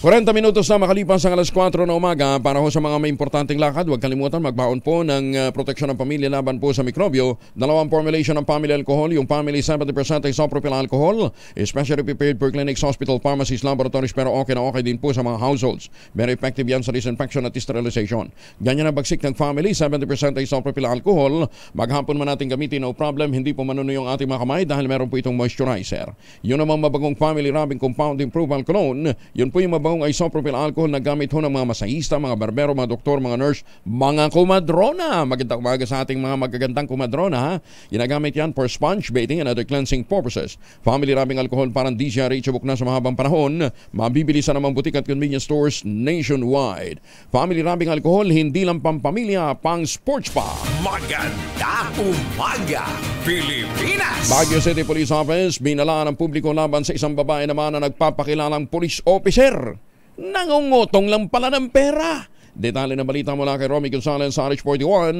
40 minutos na makalipas ang alas 4 na umaga. Para ho sa mga may importanteng lakad, huwag kalimutan magbaon po ng proteksyon ng pamilya laban po sa mikrobyo. Dalawang formulation ng family alcohol, yung family 70% isopropyl alcohol, especially prepared for clinics, hospital, pharmacies, laboratories, pero okay na okay din po sa mga households. Very effective yan sa disinfection at sterilization. Ganyan ang bagsik ng family 70% isopropyl alcohol. Maghapon man natin gamitin, no problem, hindi po manuno yung ating mga kamay dahil meron po itong moisturizer. Yun namang mabagong family rubbing compound improved cologne, yun po yung mabagong isopropyl alcohol na gamit ho ng mga masahista, mga barbero, mga doktor, mga nurse, mga kumadrona. Magandang umaga sa ating mga magagandang kumadrona. Ginagamit yan for sponge bathing and other cleansing purposes. Family rubbing alcohol parang DCRH na sa mahabang panahon. Mabibili sa namang butik at convenience stores nationwide. Family rubbing alcohol, hindi lang pampamilya, pang sports pa. Maganda umaga, Pilipinas! Baguio City Police Office, binalaan ng publiko laban sa isang babae naman na nagpapakilalang police officer. Nangungutong lang pala ng pera. Detalye na balita mula kay Romy Gonzalez sa RH41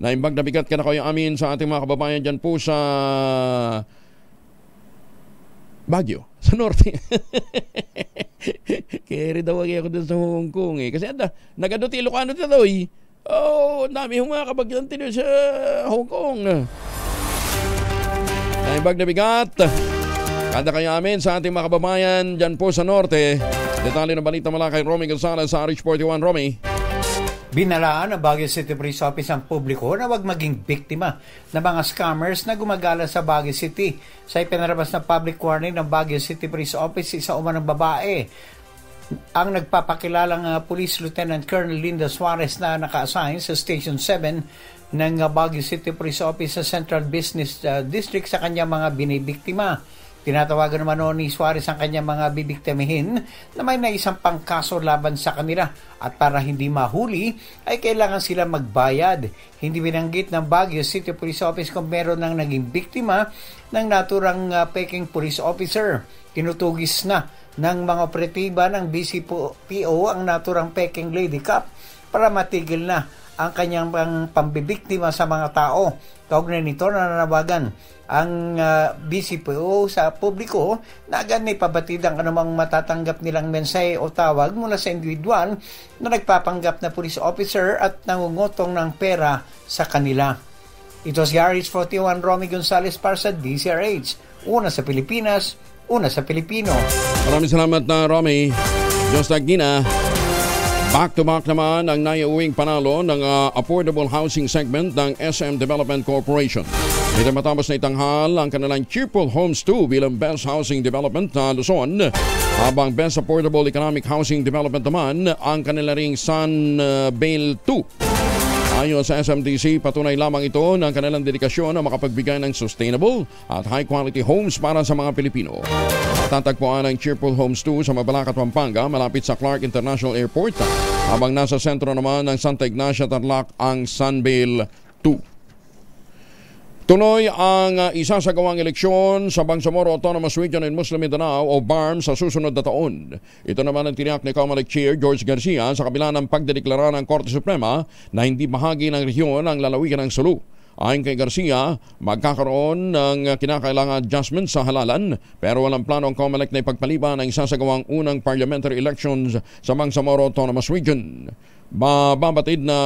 na imbag na bigat ka na kayo amin sa ating mga kababayan dyan po sa Baguio, sa Norte. Kaya daw ako dun sa Hong Kong kasi nagaduti Ilocano dito daw dami yung mga kabagyante dun sa Hong Kong. Na imbag na bigat kada kayo amin sa ating mga kababayan dyan po sa Norte. Detalye ng balita mula kay Romy Gonzalez sa RH41. Romy. Binalaan ng Baguio City Police Office ang publiko na huwag maging biktima ng mga scammers na gumagala sa Baguio City. Sa ipinarabas na public warning ng Baguio City Police Office, isa umanong babae ang nagpapakilalang Police Lieutenant Colonel Linda Suarez na naka-assign sa Station 7 ng Baguio City Police Office sa Central Business District sa kanyang mga binibiktima. Tinatawagan naman noon ni Suarez ang kanyang mga bibiktamihin na may naisang pangkaso laban sa kanila at para hindi mahuli ay kailangan sila magbayad. Hindi binanggit ng Baguio City Police Office kung meron ng naging biktima ng naturang peking police officer. Tinutugis na ng mga operatiba ng BCPO ang naturang peking lady cop para matigil na ang kanyang pambibiktima sa mga tao. Kaugnay nito, nananawagan ang BCPO sa publiko na agad na ipabatid ang anumang matatanggap nilang mensahe o tawag mula sa individual na nagpapanggap na police officer at nangungutong ng pera sa kanila. Ito si RH41 Romy Gonzales para sa DZRH. Una sa Pilipinas, una sa Pilipino. Maraming salamat na Romy. Diyos Tagina. Back-to-back naman ang naiuwing panalo ng affordable housing segment ng SM Development Corporation. Ito matapos na itanghal ang kanilang Cheerful Homes 2 bilang Best Housing Development na Luzon, habang Best Affordable Economic Housing Development naman ang kanilang Sunbale 2. Ayon sa SMDC, patunay lamang ito ng kanilang dedikasyon na makapagbigay ng sustainable at high-quality homes para sa mga Pilipino. Tatagpuan ang Cheerful Homes 2 sa Mabalacat, Pampanga, malapit sa Clark International Airport, habang nasa sentro naman ng Santa Ignacia, Tarlac ang Sunbale 2. Tuloy ang isasagawang eleksyon sa Bangsamoro Autonomous Region in Muslim Mindanao o BARM sa susunod na taon. Ito naman ang tiniyak ni COMELEC Chair George Garcia sa kabila ng pagdedeklara ng Korte Suprema na hindi bahagi ng rehiyon ang lalawigan ng Sulu. Ayon kay Garcia, magkakaroon ng kinakailangan adjustment sa halalan pero walang plano ang COMELEC na ipagpaliban ang isasagawang unang parliamentary elections sa Bangsamoro Autonomous Region. Mababatid na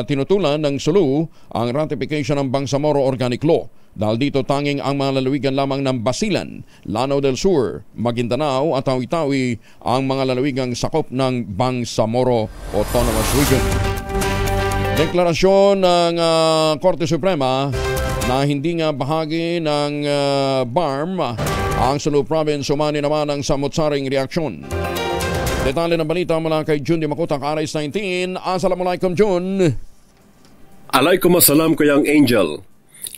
tinutulan ng Sulu ang ratification ng Bangsamoro Organic Law. Dahil dito tanging ang mga lalawigan lamang ng Basilan, Lanao del Sur, Maguindanao at Tawi-Tawi ang mga lalawigang sakop ng Bangsamoro Autonomous Region. Deklarasyon ng Korte Suprema na hindi nga bahagi ng BARM ang Sulu Province, umani naman ang samot-saring reaksyon. Detalye ng balita mula kay Jun Di Makutak, RS19. Assalamualaikum, Jun. Alaikum assalam, Kayang Angel.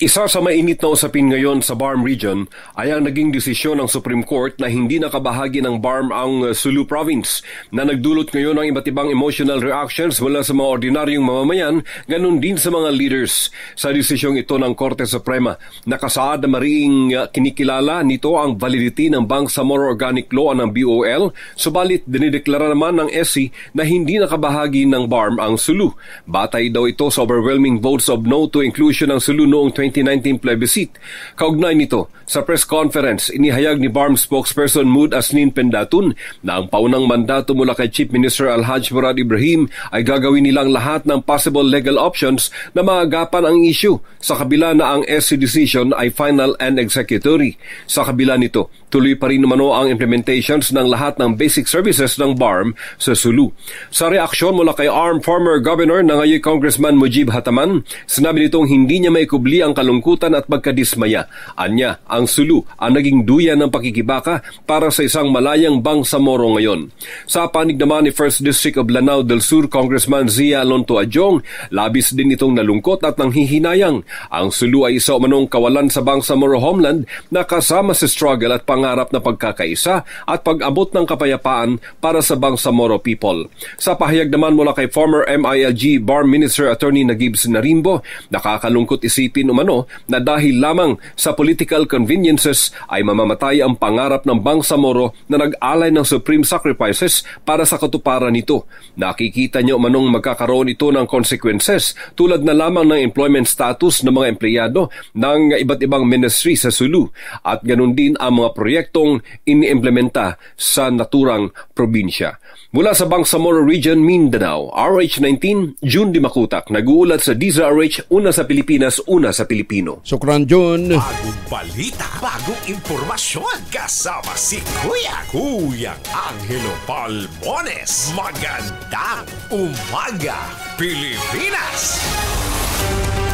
Isa sa mainit na usapin ngayon sa BARM region ay ang naging desisyon ng Supreme Court na hindi nakabahagi ng BARM ang Sulu Province na nagdulot ngayon ng iba't ibang emotional reactions mula sa mga ordinaryong mamamayan, ganun din sa mga leaders. Sa desisyong ito ng Korte Suprema, nakasaad na mariing kinikilala nito ang validity ng Bangsamoro Organic Law ng BOL, subalit dinideklara naman ng SC na hindi nakabahagi ng BARM ang Sulu. Batay daw ito sa overwhelming votes of no to inclusion ng Sulu noong 2019 plebiscite. Kaugnay nito, sa press conference, inihayag ni BARM spokesperson Mood Asnin Pendatun na ang paunang mandato mula kay Chief Minister Alhaj Murad Ibrahim ay gagawin nilang lahat ng possible legal options na maagapan ang issue sa kabila na ang SC decision ay final and executory. Sa kabila nito, tuloy pa rin umano ang implementations ng lahat ng basic services ng BARM sa Sulu. Sa reaksyon mula kay former Governor na ngayon Congressman Mujib Hataman, sinabi nitong hindi niya maikubli ang kalungkutan at pagkadismaya. Anya, ang Sulu ang naging duyan ng pakikibaka para sa isang malayang Bangsamoro ngayon. Sa panig naman ni 1st District of Lanao del Sur Congressman Zia Alonto Adjong, labis din itong nalungkot at nanghihinayang. Ang Sulu ay isa umanong kawalan sa Bangsamoro homeland na kasama sa struggle at pangarap na pagkakaisa at pag-abot ng kapayapaan para sa Bangsamoro people. Sa pahayag naman mula kay former MILG BARM Minister Attorney Nagib Sinarimbo, nakakalungkot isipin umano na dahil lamang sa political conveniences ay mamamatay ang pangarap ng Bangsamoro na nag-alay ng supreme sacrifices para sa katuparan nito. Nakikita niyo umanong magkakaroon ito ng consequences tulad na lamang ng employment status ng mga empleyado ng iba't ibang ministry sa Sulu at ganun din ang mga proyektong iniimplementa sa naturang probinsya. Mula sa Bangsamoro Region, Mindanao, RH19, Jun Di Makutak, nag-uulat sa DZRH, una sa Pilipinas, una sa Pilipino. Sukran, Jun. Bagong balita, bagong impormasyon, kasama si Kuyang Angelo Palmones. Magandang umaga, Pilipinas!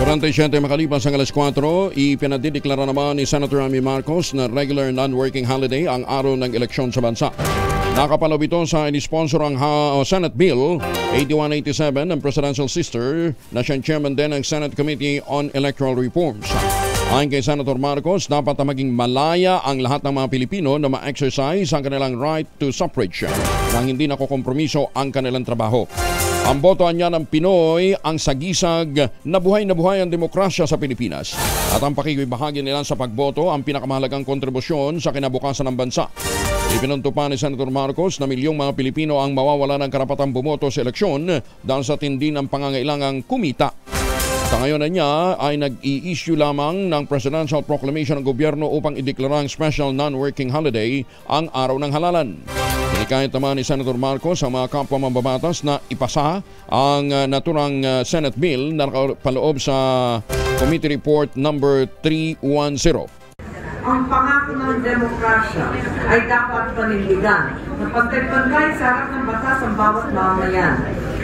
47 makalipas ang alas 4, ipinadideklara naman ni Senator Amy Marcos na regular non-working holiday ang araw ng eleksyon sa bansa. Nakapalaw ito sa inisponsor ang Senate Bill 8187 ng Presidential Sister na siyang chairman din ng Senate Committee on Electoral Reforms. Ayon kay Senator Marcos, dapat na maging malaya ang lahat ng mga Pilipino na ma-exercise ang kanilang right to suffrage nang hindi nakokompromiso ang kanilang trabaho. Ang botohan niya ng Pinoy ang sagisag na buhay ang demokrasya sa Pilipinas. At ang pakikibahagi nila sa pagboto ang pinakamahalagang kontribusyon sa kinabukasan ng bansa. Ipinunto pa ni Senator Marcos na milyong mga Pilipino ang mawawala ng karapatang bumoto sa eleksyon dahil sa tindi ng pangangailangang kumita. Sa ngayon na niya ay nag-i-issue lamang ng Presidential Proclamation ng gobyerno upang ideklarang special non-working holiday ang araw ng halalan. Hinikayat naman ni Senator Marcos ang mga kapwa mambabatas na ipasa ang naturang Senate Bill na nakapaloob sa Committee Report number 310. Ang pangako ng demokrasya ay dapat panindigan na pagkagpagay sa harap ng batas ang bawat mamayan.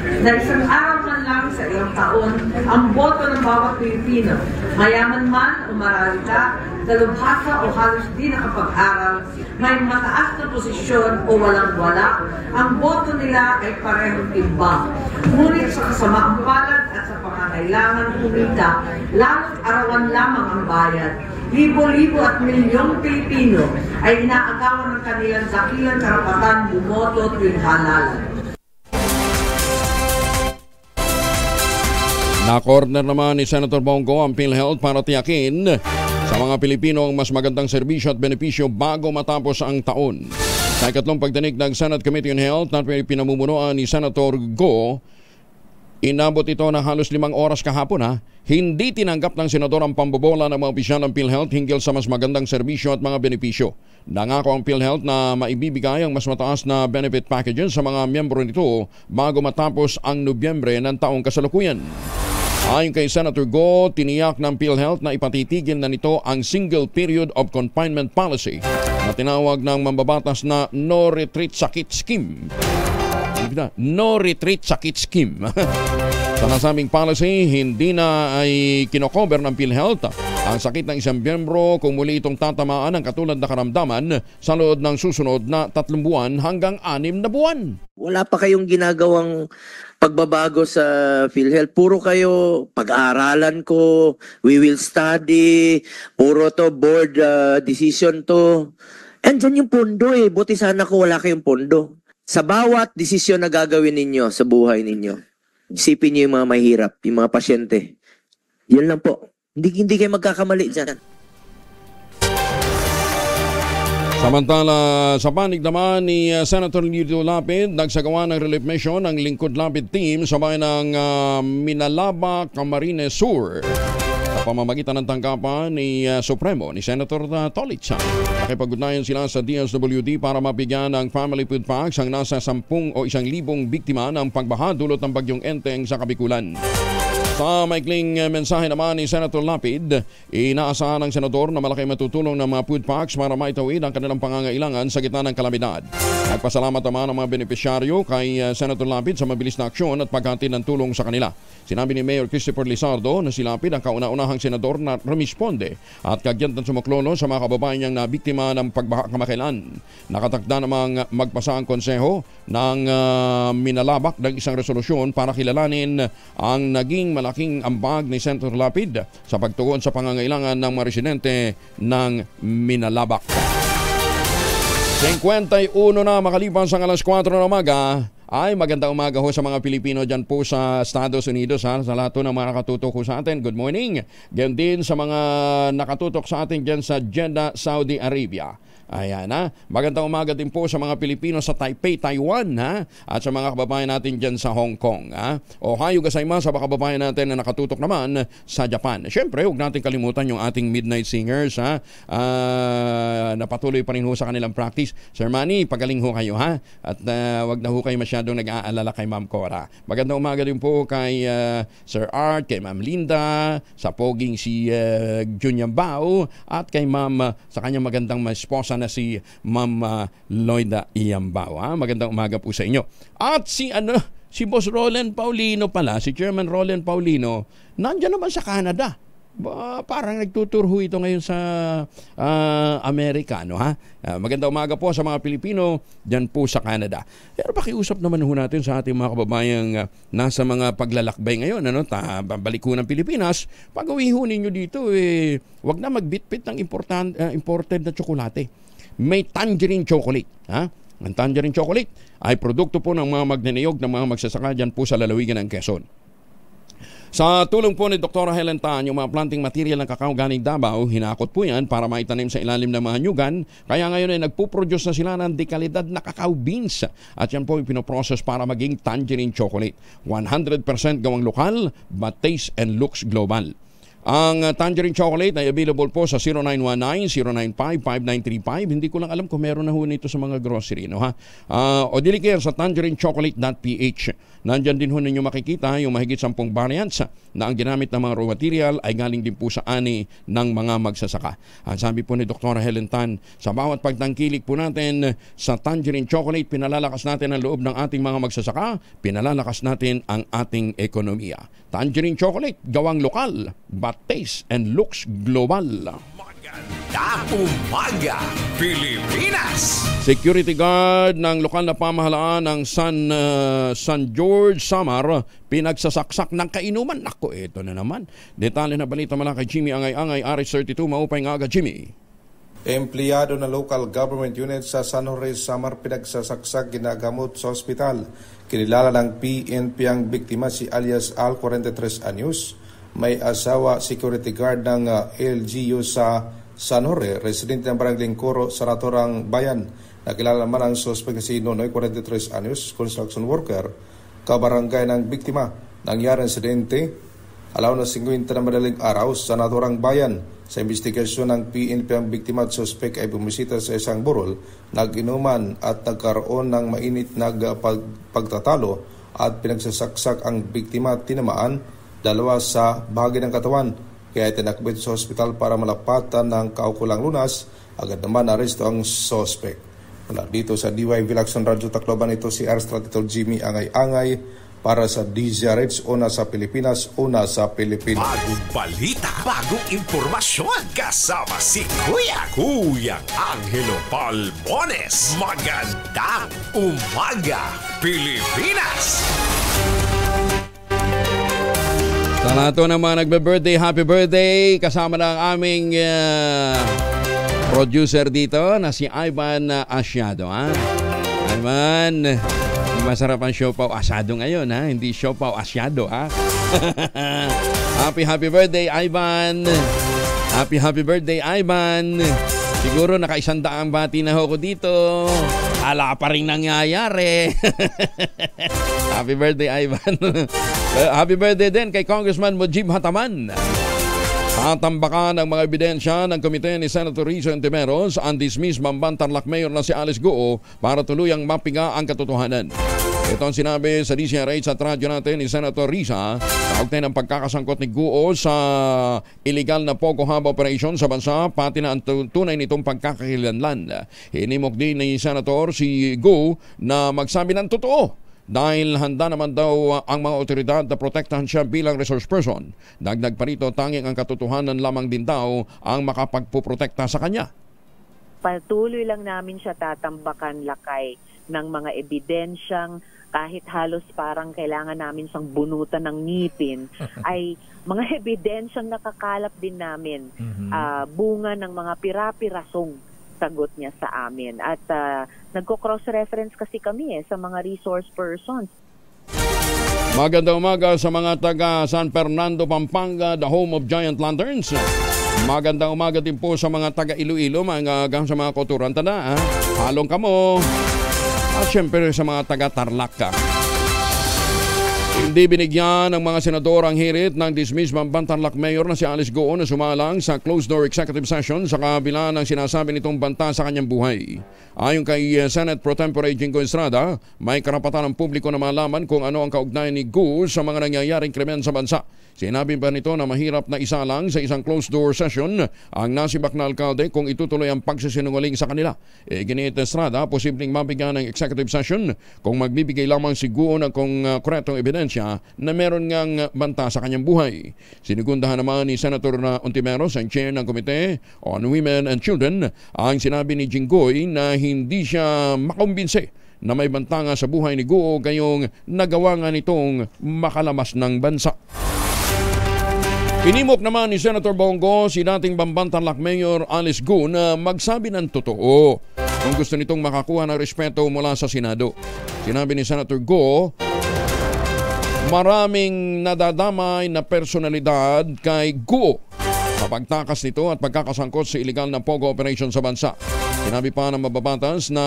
Na isang araw man lang sa ilang taon ang boto ng bawat Pilipino, mayaman man o mararita, dalubhasa o halos di nakapag-aral, may mataas na posisyon o walang-wala, ang boto nila ay parehong timbang. Ngunit sa kasamaang palad at sa pangangailangan kumita, lalo't arawan lamang ang bayad. Libo-libo at milyong Pilipino ay inaagawan ng kanilang dakilang karapatan bumoto tuwing halalan. Na-corner naman ni Senator Bongo ang PhilHealth para tiyakin sa mga Pilipino ang mas magandang serbisyo at benepisyo bago matapos ang taon. Sa ikatlong pagdinig ng Senate Committee on Health na pinamumunuan ni Senator Go, inabot ito na halos 5 oras kahapon. Hindi tinanggap ng senador ang pambobola ng mga opisyal ng PhilHealth hinggil sa mas magandang serbisyo at mga benepisyo. Nangako ang PhilHealth na maibibigay ang mas mataas na benefit packages sa mga miyembro nito bago matapos ang Nobyembre ng taong kasalukuyan. Ayon kay Senator Go, tiniyak ng PhilHealth na ipatitigil na nito ang single period of confinement policy na tinawag ng mambabatas na No Retreat Sakit Scheme. No Retreat Sakit Scheme. Sa nasabing policy, hindi na ay kinocover ng PhilHealth ang sakit ng isang miyembro kung muli itong tatamaan ng katulad na karamdaman sa loob ng susunod na 3 buwan hanggang 6 na buwan. Wala pa kayong ginagawang pagbabago sa PhilHealth. Puro kayo pag-aaralan ko, we will study, puro to board decision to. Andyan yung pondo buti sana ko wala kayong pondo. Sa bawat desisyon na gagawin ninyo sa buhay ninyo, isipin niyo yung mga mahirap, yung mga pasyente. Yan lang po. Hindi kayo magkakamali dyan. Samantala, sa panig naman ni Senator Lido Lapid, nagsagawa ng relief mission ng Lingkod Lapid team sa bayan ng Minalaba, Camarines Sur. Sa pamamagitan ng tanggapan ni Supremo ni Senator Tolitz. Nakipag-ugnayan sila sa DSWD para mabigyan ng family food packs ang nasa 10 o 1,000 biktima ng pagbaha dulot ng bagyong Enteng sa Kabikulan. Sa maikling mensahe naman ni Senator Lapid, inaasahan ng senador na malaki matutulong ng mga food packs para maitawid ang kanilang pangangailangan sa gitna ng kalamidad. Nagpasalamat naman ang mga benepisyaryo kay Senator Lapid sa mabilis na aksyon at paghatid ng tulong sa kanila. Sinabi ni Mayor Christopher Lizardo na si Lapid ang kauna-unahang senador na rumisponde at kagyat ng sumuklono sa mga kababayan niyang na biktima ng pagbaha kamakailan. Nakatakda namang magpasa ang konseho ng Minalabak ng isang resolusyon para kilalanin ang naging malaking ambag ni Senator Lapid sa pagtugon sa pangangailangan ng mga residente ng Minalabak. 51 na makalipas ang alas 4 ng umaga. Ay, magandang umaga ho sa mga Pilipino dyan po sa Estados Unidos, sa lahat ng mga nakatutok ho sa atin. Good morning. Ganyan din sa mga nakatutok sa atin dyan sa Jeddah, Saudi Arabia. Ayan magandang umaga din po sa mga Pilipino sa Taipei, Taiwan at sa mga kababayan natin dyan sa Hong Kong. Ohayo gozaimasu sa mga kababayan natin na nakatutok naman sa Japan. Siyempre, huwag natin kalimutan yung ating Midnight Singers napatuloy pa rin ho sa kanilang practice. Sir Manny, pagaling ho kayo at huwag na ho kayo masyadong nag-aalala kay Ma'am Cora. Magandang umaga din po kay Sir Art, kay Ma'am Linda, sa poging si Junyang Bao at kay Ma'am sa kanyang magandang esposa na si Ma'am Loida Iyambao. Magandang umaga po sa inyo. At si Boss Roland Paulino pala, si Chairman Roland Paulino, nandiyan naman sa Canada. Parang nagtuturho ito ngayon sa Amerikano, ha? Magandang umaga po sa mga Pilipino dyan po sa Canada. Pero pakiusap naman ho natin sa ating mga kababayang nasa mga paglalakbay ngayon, balik ho ng Pilipinas. Pag uwi ho ninyo dito, wag na magbitbit ng imported na tsokolate. May tangerine chocolate, ha? Ang tangerine chocolate ay produkto po ng mga magniniyog ng mga magsasaka dyan po sa lalawigan ng Quezon. Sa tulong po ni Dr. Helen Tan, yung mga planting material ng kakao galing Davao, hinakot po yan para maitanim sa ilalim ng mga nyugan. Kaya ngayon ay nagpuproduce na sila ng dekalidad na cacao beans. At yan po ay pinoprocess para maging tangerine chocolate. 100% gawang lokal, but taste and looks global. Ang tangerine chocolate ay available po sa 0919-095-5935. Hindi ko lang alam kung meron na ho nito sa mga grocery. No, ha? O dili care sa tangerinechocolate.ph. Nandyan din ho ninyo makikita yung mahigit 10 variants na ang ginamit ng mga raw material ay galing din po sa ani ng mga magsasaka. Ang sabi po ni Dr. Helen Tan, sa bawat pagtangkilik po natin sa tangerine chocolate, pinalalakas natin ang loob ng ating mga magsasaka, pinalalakas natin ang ating ekonomiya. Tangerine chocolate, gawang lokal, but taste and looks global. Magandang umaga, Pilipinas! Security guard ng lokal na pamahalaan ng San George, Samar, pinagsasaksak ng kainuman. Nako, ito na naman. Detalye na balita mula kay Jimmy Angay-Angay, RH32, maupay nga aga, Jimmy. Empleyado na local government unit sa San Jose, Samar, pinagsasaksak ginagamot sa ospital. Kinilala ng PNP ang biktima si alias Al, 43 anyos. May asawa, security guard ng LGU sa San Jose, residente ng Barangay Lingkoro, sa Ratorang Bayan. Nakilala naman ang suspect si Nonoy, 43 anyos, construction worker, kabarangay ng biktima. Nangyari ang insidente, alaw na 50 na madaling araw sa Ratorang Bayan. Sa investigasyon ng PNP, ang biktima at suspect ay bumisita sa isang burol, nag-inuman at nagkaroon ng mainit na pagtatalo at pinagsasaksak ang biktima at tinamaan, dalawa sa bahagi ng katawan. Kaya tinakbit sa hospital para malapatan ng kaukulang lunas. Agad naman aresto ang suspect. Mula dito sa DYV Lacson Radyo Tacloban, ito si RH32 Jimmy Angay-Angay para sa DZRH, una sa Pilipinas, una sa Pilipinas. Bagong balita, bagong impormasyon, kasama si Kuyang Angelo Palmones. Magandang umaga, Pilipinas! Sa lahat naman nagbe-birthday, happy birthday! Kasama na ang aming producer dito na si Ivan Asyado. Ha? Ivan, masarap ang siopaw asyado ngayon, ha? Hindi siopaw asyado, ha? Happy birthday, Ivan! Happy birthday, Ivan! Siguro naka-100 bati na ako dito. Ala pa rin nangyayari. Happy birthday, Ivan. Happy birthday din kay Congressman Mujib Hataman. Tatambakan ang mga ebidensya ng komite ni Senator Risa Ontiveros ang dismiss Mambantarlac Mayor na si Alice Goo para tuluyang mapiga ang katotohanan. Ito ang sinabi sa DCRH at radyo natin ni Senator Risa kaugnay ng pagkakasangkot ni Goo sa illegal na Pogo Hub operation sa bansa, pati na ang tunay nitong pagkakakilanlan. Hinimok din ni Senator si Goo na magsabi ng totoo dahil handa naman daw ang mga otoridad na protektahan siya bilang resource person. Dagdag pa rito, tanging ang katotohanan lamang din daw ang makapagpuprotekta sa kanya. Patuloy lang namin siya tatambakan lakay ng mga ebidensyang kahit halos parang kailangan namin siyang bunutan ng ngipin, ay mga ebidensyang nakakalap din namin, bunga ng mga pira-pirasong sagot niya sa amin. At nagko-cross-reference kasi kami sa mga resource persons. Magandang umaga sa mga taga San Fernando, Pampanga, the home of giant lanterns. Magandang umaga din po sa mga taga Iloilo, sa mga Koturan Tada, halong kamo. At syempre sa mga taga Tarlac. Hindi binigyan ng mga senador ang hirit ng dismiss Mambantarlac Mayor na si Alice Goo na sumalang sa closed-door executive session sa kabila ng sinasabi nitong banta sa kanyang buhay. Ayon kay Senate Pro Tempore Jingo Estrada, may karapatan ng publiko na malaman kung ano ang kaugnayan ni Goo sa mga nangyayaring krimen sa bansa. Sinabi pa nito na mahirap na isalang sa isang closed-door session ang nasibak na alkalde kung itutuloy ang pagsisinungaling sa kanila. Ginit Estrada, posibleng mabigyan ng executive session kung magbibigay lamang si Goo ng konkretong ebidensya ebidensya na meron ngang banta sa kanyang buhay. Sinigundahan naman ni Senator Ontiveros, ang chair ng Komite on Women and Children, ang sinabi ni Jinggoy na hindi siya makumbinse na may banta nga sa buhay ni Guo gayong nagawa nga nitong makalamas ng bansa. Pinimok naman ni Senator Bongo si dating Bambantarlac Mayor Alice Guo na magsabi ng totoo kung gusto nitong makakuha ng respeto mula sa Senado. Sinabi ni Senator Guo, maraming nadadamay na personalidad kay Guo sa pagtakas nito at pagkakasangkot sa illegal na pogo operation sa bansa. Sinabi pa ng mababatas na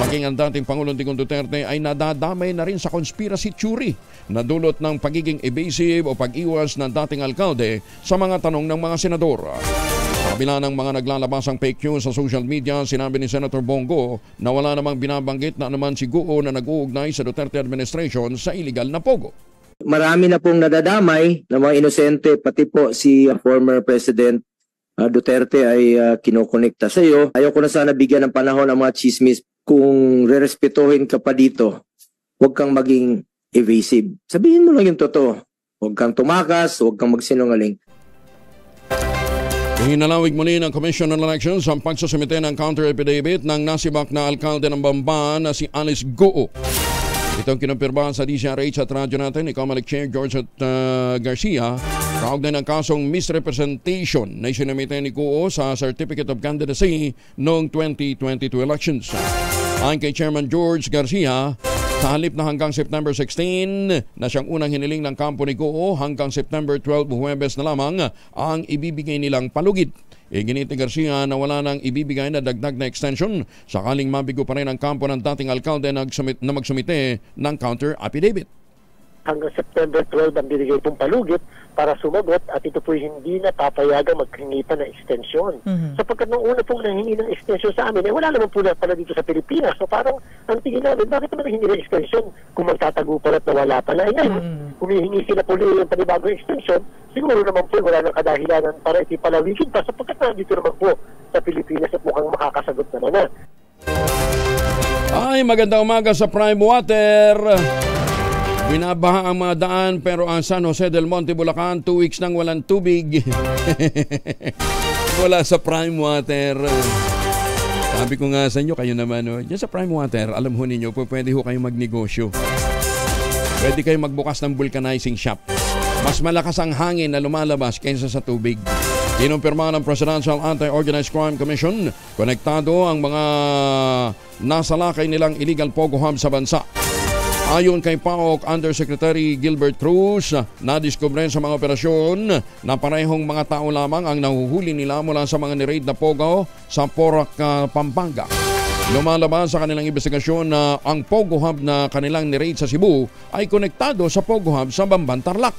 maging ang dating Pangulong Digong Duterte ay nadadamay na rin sa conspiracy theory na dulot ng pagiging evasive o pag-iwas ng dating alkalde sa mga tanong ng mga senador. Sa kabila ng mga naglalabasang fake news sa social media, sinabi ni Senator Bongo na wala namang binabanggit na naman si Guo na nag-uugnay sa Duterte administration sa illegal na pogo. Marami na pong nadadamay na mga inosente, pati po si former President Duterte ay kinokonekta sa iyo. Ayoko na sana bigyan ng panahon ang mga chismis. Kung rerespetuhin ka pa dito, huwag kang maging evasive. Sabihin mo lang yung totoo. Huwag kang tumakas, huwag kang magsinungaling. Hinalawig muli ng Commission on Elections ang pagsasumite ng counter-affidavit ng nasibak na alkalde ng Bamban na si Alice Guo. Itong kinumpirma sa DZRH at radyo natin ni Comelec Chair George Garcia kaugnay ng kasong misrepresentation na isinamite ni Guo sa Certificate of Candidacy noong 2022 elections. Ayon kay Chairman George Garcia, sa halip na hanggang September 16 na siyang unang hiniling ng kampo ni Guo, hanggang September 12 Huwebes na lamang ang ibibigay nilang palugit. Iginit ni Garcia na wala nang ibibigay na dagdag na extension sakaling mabigo pa rin ang kampo ng dating alkalde na magsumite ng counter-affidavit. Hanggang September 12 ang binigay pong palugit para sumagot at ito po hindi na papayagang maghingi pa ng extension. Sapagkat nung una pong nahingi ng extension sa amin, wala naman po na pala dito sa Pilipinas. So parang ang tingin namin, bakit naman hindi ng extension kung magtatago pala at nawala pala? Ngayon, humihingi sila po ng panibagong extension, siguro naman po wala ng kadahilanan para iti palawigin pa sapagkat nandito naman po sa Pilipinas at mukhang makakasagot naman na. Ay, magandang umaga sa Prime Water. Binabaha ang mga daan pero ang San Jose del Monte, Bulacan, 2 weeks nang walang tubig. Wala sa Prime Water. Sabi ko nga sa inyo, kayo naman, dyan sa Prime Water, alam ho ninyo, pwede ho kayong magnegosyo. Pwede kayong magbukas ng vulcanizing shop. Mas malakas ang hangin na lumalabas kaysa sa tubig. Kinumpirma ng Presidential Anti-Organized Crime Commission, konektado ang mga nasalakay nilang illegal pogo hub sa bansa. Ayon kay PAOK Undersecretary Gilbert Cruz, nadiskubre sa mga operasyon na parehong mga tao lamang ang nahuhuli nila mula sa mga ni-raid na pogo sa Porac, Pampanga. Lumalabas sa kanilang investigasyon na ang pogo hub na kanilang ni-raid sa Cebu ay konektado sa pogo hub sa Bambantarlac.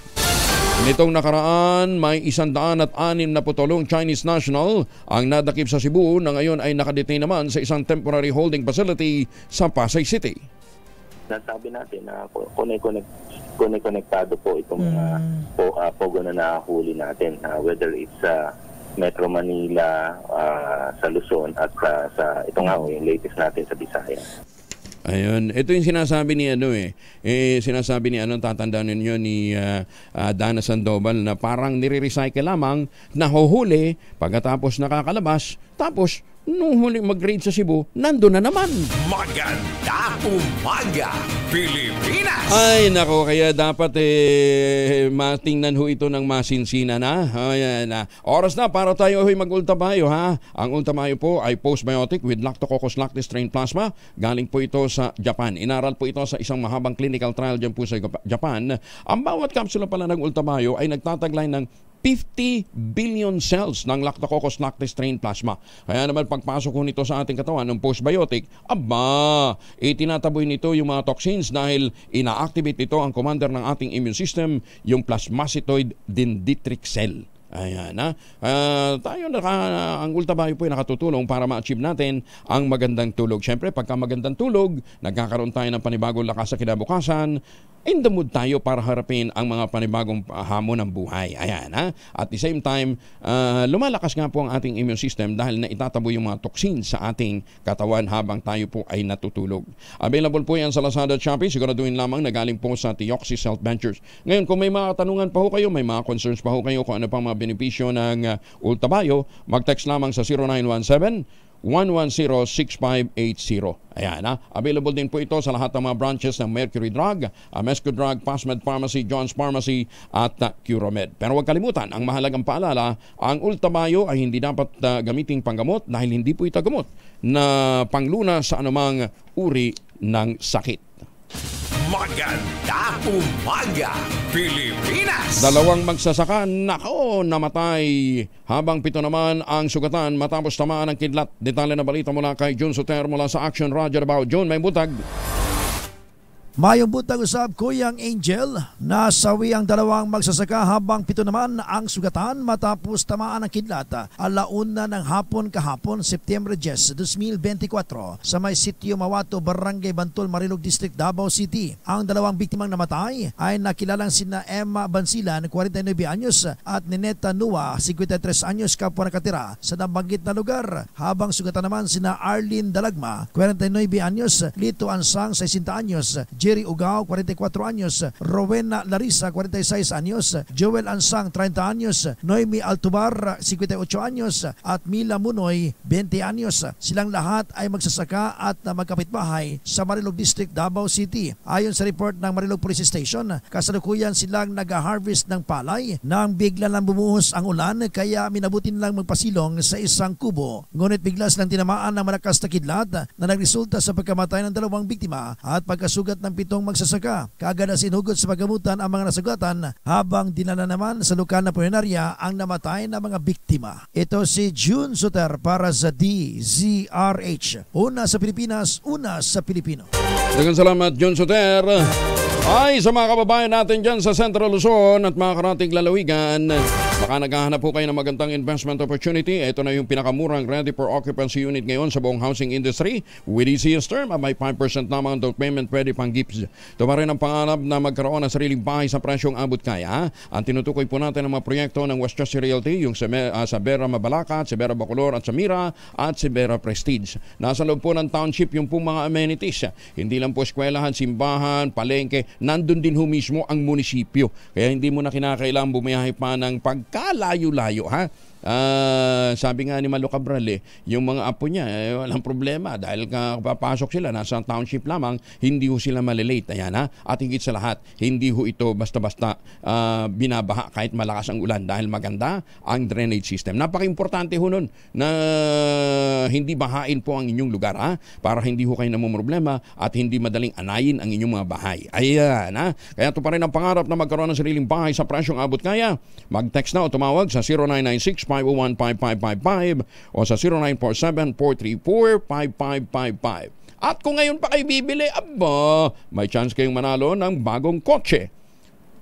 Nitong nakaraan, may 167 Chinese national ang nadakip sa Cebu na ngayon ay nakadetain naman sa isang temporary holding facility sa Pasay City. Nasabi natin na konektado po itong mga pogo na nahuli natin, whether it's Metro Manila, sa Luzon at sa ito nga yung latest natin sa Visayas. Ayun, ito yung sinasabi ni sinasabi ni tatandaan ninyo ni Dana Sandoval na parang nire-recycle lamang, nahuhuli pagkatapos nakakalabas, tapos nung huli mag-raid sa Cebu, nandun na naman. Magandang umaga, Pilipinas! Ay, nako, kaya dapat matingnan ho ito ng masinsinan na. Ayan na. Oras na para tayo mag-ultamayo, ha? Ang ultamayo po ay postbiotic with Lactococcus lactis strain plasma. Galing po ito sa Japan. Inaral po ito sa isang mahabang clinical trial dyan po sa Japan. Ang bawat kapsula pala ng ultamayo ay nagtataglay ng 50 billion cells ng Lactococcus lactis strain plasma. Kaya naman pagpasok ko nito sa ating katawan ng postbiotic, itinataboy nito yung mga toxins dahil ina-activate ito ang commander ng ating immune system, yung plasmacytoid dendritic cell. Ayan na. Ang ultamayo po ay nakatutulong para ma-achieve natin ang magandang tulog. Siyempre, pagka magandang tulog, nagkakaroon tayo ng panibagong lakas sa kinabukasan. in the mood tayo para harapin ang mga panibagong hamon ng buhay. Ayan, ha? At the same time, lumalakas nga po ang ating immune system dahil na itatabo yung mga toxins sa ating katawan habang tayo po ay natutulog. Available po yan sa Lazada at Shopee. Siguraduhin lamang na galing po sa Tioxis Health Ventures. Ngayon, kung may mga katanungan pa ho kayo, may mga concerns pa ho kayo kung ano pang mga benepisyo ng Ultabio, mag-text lamang sa 0917-110-6580. Ayan, ha? Available din po ito sa lahat ng mga branches ng Mercury Drug, Amesco Drug, Pasmed Pharmacy, John's Pharmacy at Curomed. Pero huwag kalimutan, ang mahalagang paalala, ang Ultabio ay hindi dapat gamiting panggamot dahil hindi po ito gamot na panglunas sa anumang uri ng sakit. Maganda umaga, Pilipinas! Dalawang magsasaka, namatay. Habang 7 naman ang sugatan matapos tamaan ng kidlat. Detalye na balita mula kay Jun Soter mula sa Action Roundabout. Jun, may butag. Mayong buntag usab, Kuyang Angel. Nasawi ang 2 magsasaka habang 7 naman ang sugatan matapos tamaan ng kidlat. Alauna ng hapon kahapon, September 10, 2024 sa may sitio Mawato, Barangay Bantol, Marilog District, Davao City. Ang 2 biktimang namatay ay nakilalang sina Emma Bansilan, 49 anyos at Nineta Nua, 53 anyos, kapwa nakatira sa nabanggit na lugar. Habang sugatan naman sina Arlene Dalagma, 49 anyos, Lito Ansang, 60 anyos, Jerry Ugao, 44 anyos, Rowena Larissa, 46 anyos, Joel Ansang, 30 anyos, Noemi Altubar, 58 anyos, at Mila Munoy, 20 anyos. Silang lahat ay magsasaka at magkapitbahay sa Marilog District, Davao City. Ayon sa report ng Marilog Police Station, kasalukuyan silang nag-harvest ng palay nang bigla lang bumuhos ang ulan kaya minabutin lang magpasilong sa isang kubo. Ngunit bigla silang tinamaan ng malakas na kidlat na nagresulta sa pagkamatay ng 2 biktima at pagkasugat ng 7 magsasaka. Kaagad na sinugot sa paggamutan ang mga nasugatan habang dinala naman sa lokal na punerarya ang namatay na mga biktima. Ito si June Soter para sa DZRH. Una sa Pilipinas, una sa Pilipino. Daghang salamat, June Soter. Ay, sa mga kababayan natin dyan sa Central Luzon at mga karating lalawigan, baka naghahanap po kayo ng magandang investment opportunity. Ito na yung pinakamurang ready for occupancy unit ngayon sa buong housing industry. With easiest term, may 5% lamang down payment, pwede pang gifts. Ito pa rin ang pangarap na magkaroon ng sariling bahay sa presyong abot kaya. Ang tinutukoy po natin ang mga proyekto ng Westchester Realty, yung sa Vera Mabalacat, sa Vera Bacolor at sa Mira at sa Vera Prestige. Nasa loob po ng township yung pong mga amenities. Hindi lang po eskwelahan, simbahan, palengke, nandun din ho mismo ang munisipyo. Kaya hindi mo na kinakailangan bumiyahe pa ng pagkalayo-layo, ha? Sabi nga ni Malo Cabral, yung mga apo niya, walang problema dahil papasok sila, nasa township lamang, hindi ho sila malilate. Ayan, ha? At higit sa lahat, hindi ho ito basta-basta binabaha kahit malakas ang ulan dahil maganda ang drainage system. Napaka-importante ho nun na hindi bahain po ang inyong lugar, ha? Para hindi ho kayo namumroblema at hindi madaling anayin ang inyong mga bahay. Ayan, ha? Kaya ito pa rin ang pangarap na magkaroon ng sariling bahay sa presyong abot kaya. Mag-text na o tumawag sa 0996-501-5555 o sa 0947-434-5555. At kung ngayon pa kayo bibili, may chance kayong manalo ng bagong kotse.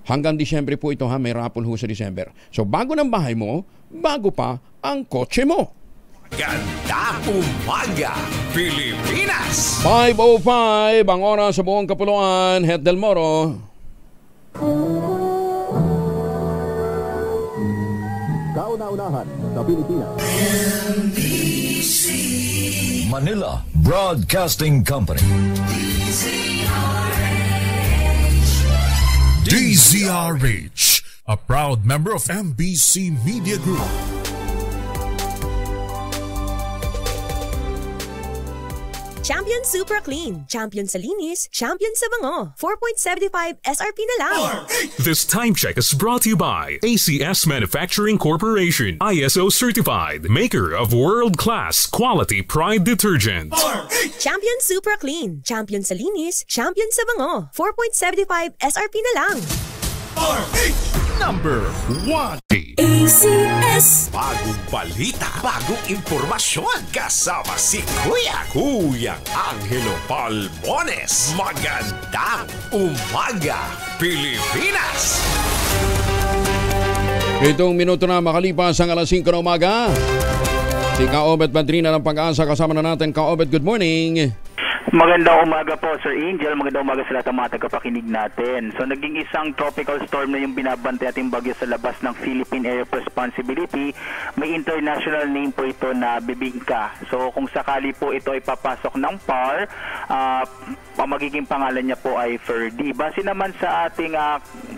Hanggang Disyembre po ito, ha, may raffle ho sa December. So bago ng bahay mo, bago pa ang kotse mo. Ganda umaga, Pilipinas! 5:05 ang oras sa buong Kapuluan, Het Del Moro. Kauna-unahan sa Pilipinas. NBC Manila Broadcasting Company. DZRH, a proud member of MBC Media Group. Champion Super Clean, Champion sa linis, Champion sa bango. 4.75 SRP na lang. This time check is brought to you by ACS Manufacturing Corporation, ISO certified, maker of world-class quality Pride detergent. Champion Super Clean, Champion sa linis, Champion sa bango. 4.75 SRP na lang. Number 1 ACS. Bagong balita, bagong impormasyon. Kasama si Kuyang Angelo Palmones. Magandang umaga, Pilipinas! Itong minuto na makalipas ang alas 5 na umaga. Si Kaobet Badrina ng Pag-asa kasama na natin. Kaobet, good morning. Magandang umaga po, Sir Angel. Magandang umaga sa lahat ng mga tagapakinig natin. So, naging isang tropical storm na yung binabantay ating bagyo sa labas ng Philippine Area of Responsibility. May international name po ito na Bibingka. So, kung sakali po ito ay papasok ng PAR, ang magiging pangalan niya po ay Ferdy. Base naman sa ating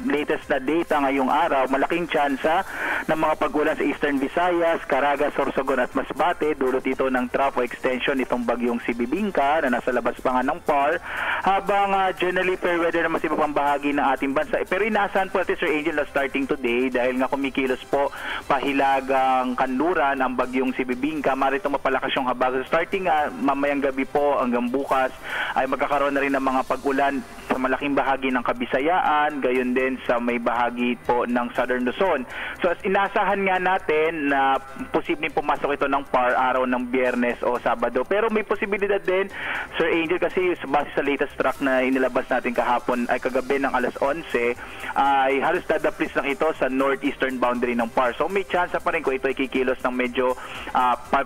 latest na data ngayong araw, malaking tsansa ng mga pag-ulan sa Eastern Visayas, Caraga, Sorsogon at Masbate. Dulot ito ng trough extension itong bagyong si Bibingka na nasa labas pa nga ng PAR, habang generally fair weather naman sa ibang bahagi ng ating bansa. Pero inaasahan po natin, Sir Angel, na starting today, dahil nga kumikilos po pahilagang kanluran ang bagyong si Bibingka, marito mapalakas yung habag. So starting mamayang gabi po hanggang bukas ay magkakaroon na rin ng mga pag-ulan sa malaking bahagi ng Kabisayaan, gayon din sa may bahagi po ng Southern Luzon. So inaasahan nga natin na posibleng pumasok ito ng PAR araw ng Biyernes o Sabado. Pero may posibilidad din, Sir Angel, kasi base sa latest track na inilabas natin kahapon ay kagabi ng alas 11, ay halos dadaplis lang ito sa northeastern boundary ng PAR. So may chance pa rin kung ito ay kikilos ng medyo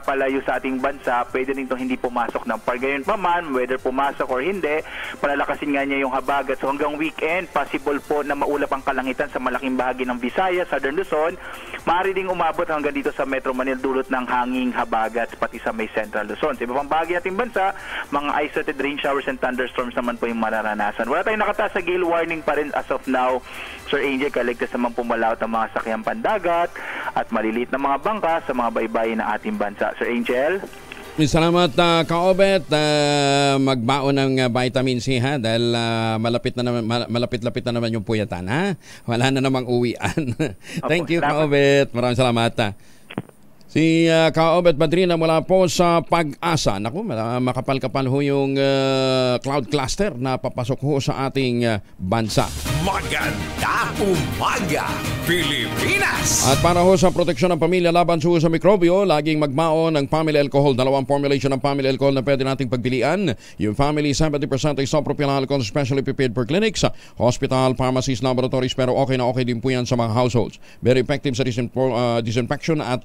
palayo sa ating bansa, pwede rin itong hindi pumasok ng PAR. Gayon pa man, whether pumasok or hindi, palalakasin nga niya yung habagat. So hanggang weekend, possible po na maulap ang kalangitan sa malaking bahagi ng Visayas, Southern Luzon. Maaari ding umabot hanggang dito sa Metro Manila dulot ng hanging habagat pati sa may Central Luzon. Sa iba pang bahagi nating bansa, mga isolated rain showers and thunderstorms naman po yung mararanasan. Wala tayong nakataas sa gale warning pa rin as of now, Sir Angel. Kaligtas naman pumalaot ang mga sakyang pandagat at maliliit na mga bangka sa mga baybayin ng ating bansa. Sir Angel? Salamat, Kaobet. Magbaon ng vitamin C, ha, dahil malapit-lapit na naman yung puyatan, ha? Wala na namang uwian. Thank you, Kaobet. Maraming salamat. Si Kaobet Madrina mula po sa Pag-asa. Naku, makapal-kapal ho yung cloud cluster na papasok ho sa ating bansa. Magandang umaga, Pilipinas! At para ho sa proteksyon ng pamilya laban sa mikrobyo, laging magmaon ng family alcohol. Dalawang formulation ng family alcohol na pwede nating pagpilian. Yung family 70% isopropyl alcohol, specially prepared for clinics, hospital, pharmacies, laboratories, pero okay na okay din po yan sa mga households. Very effective sa disinfection at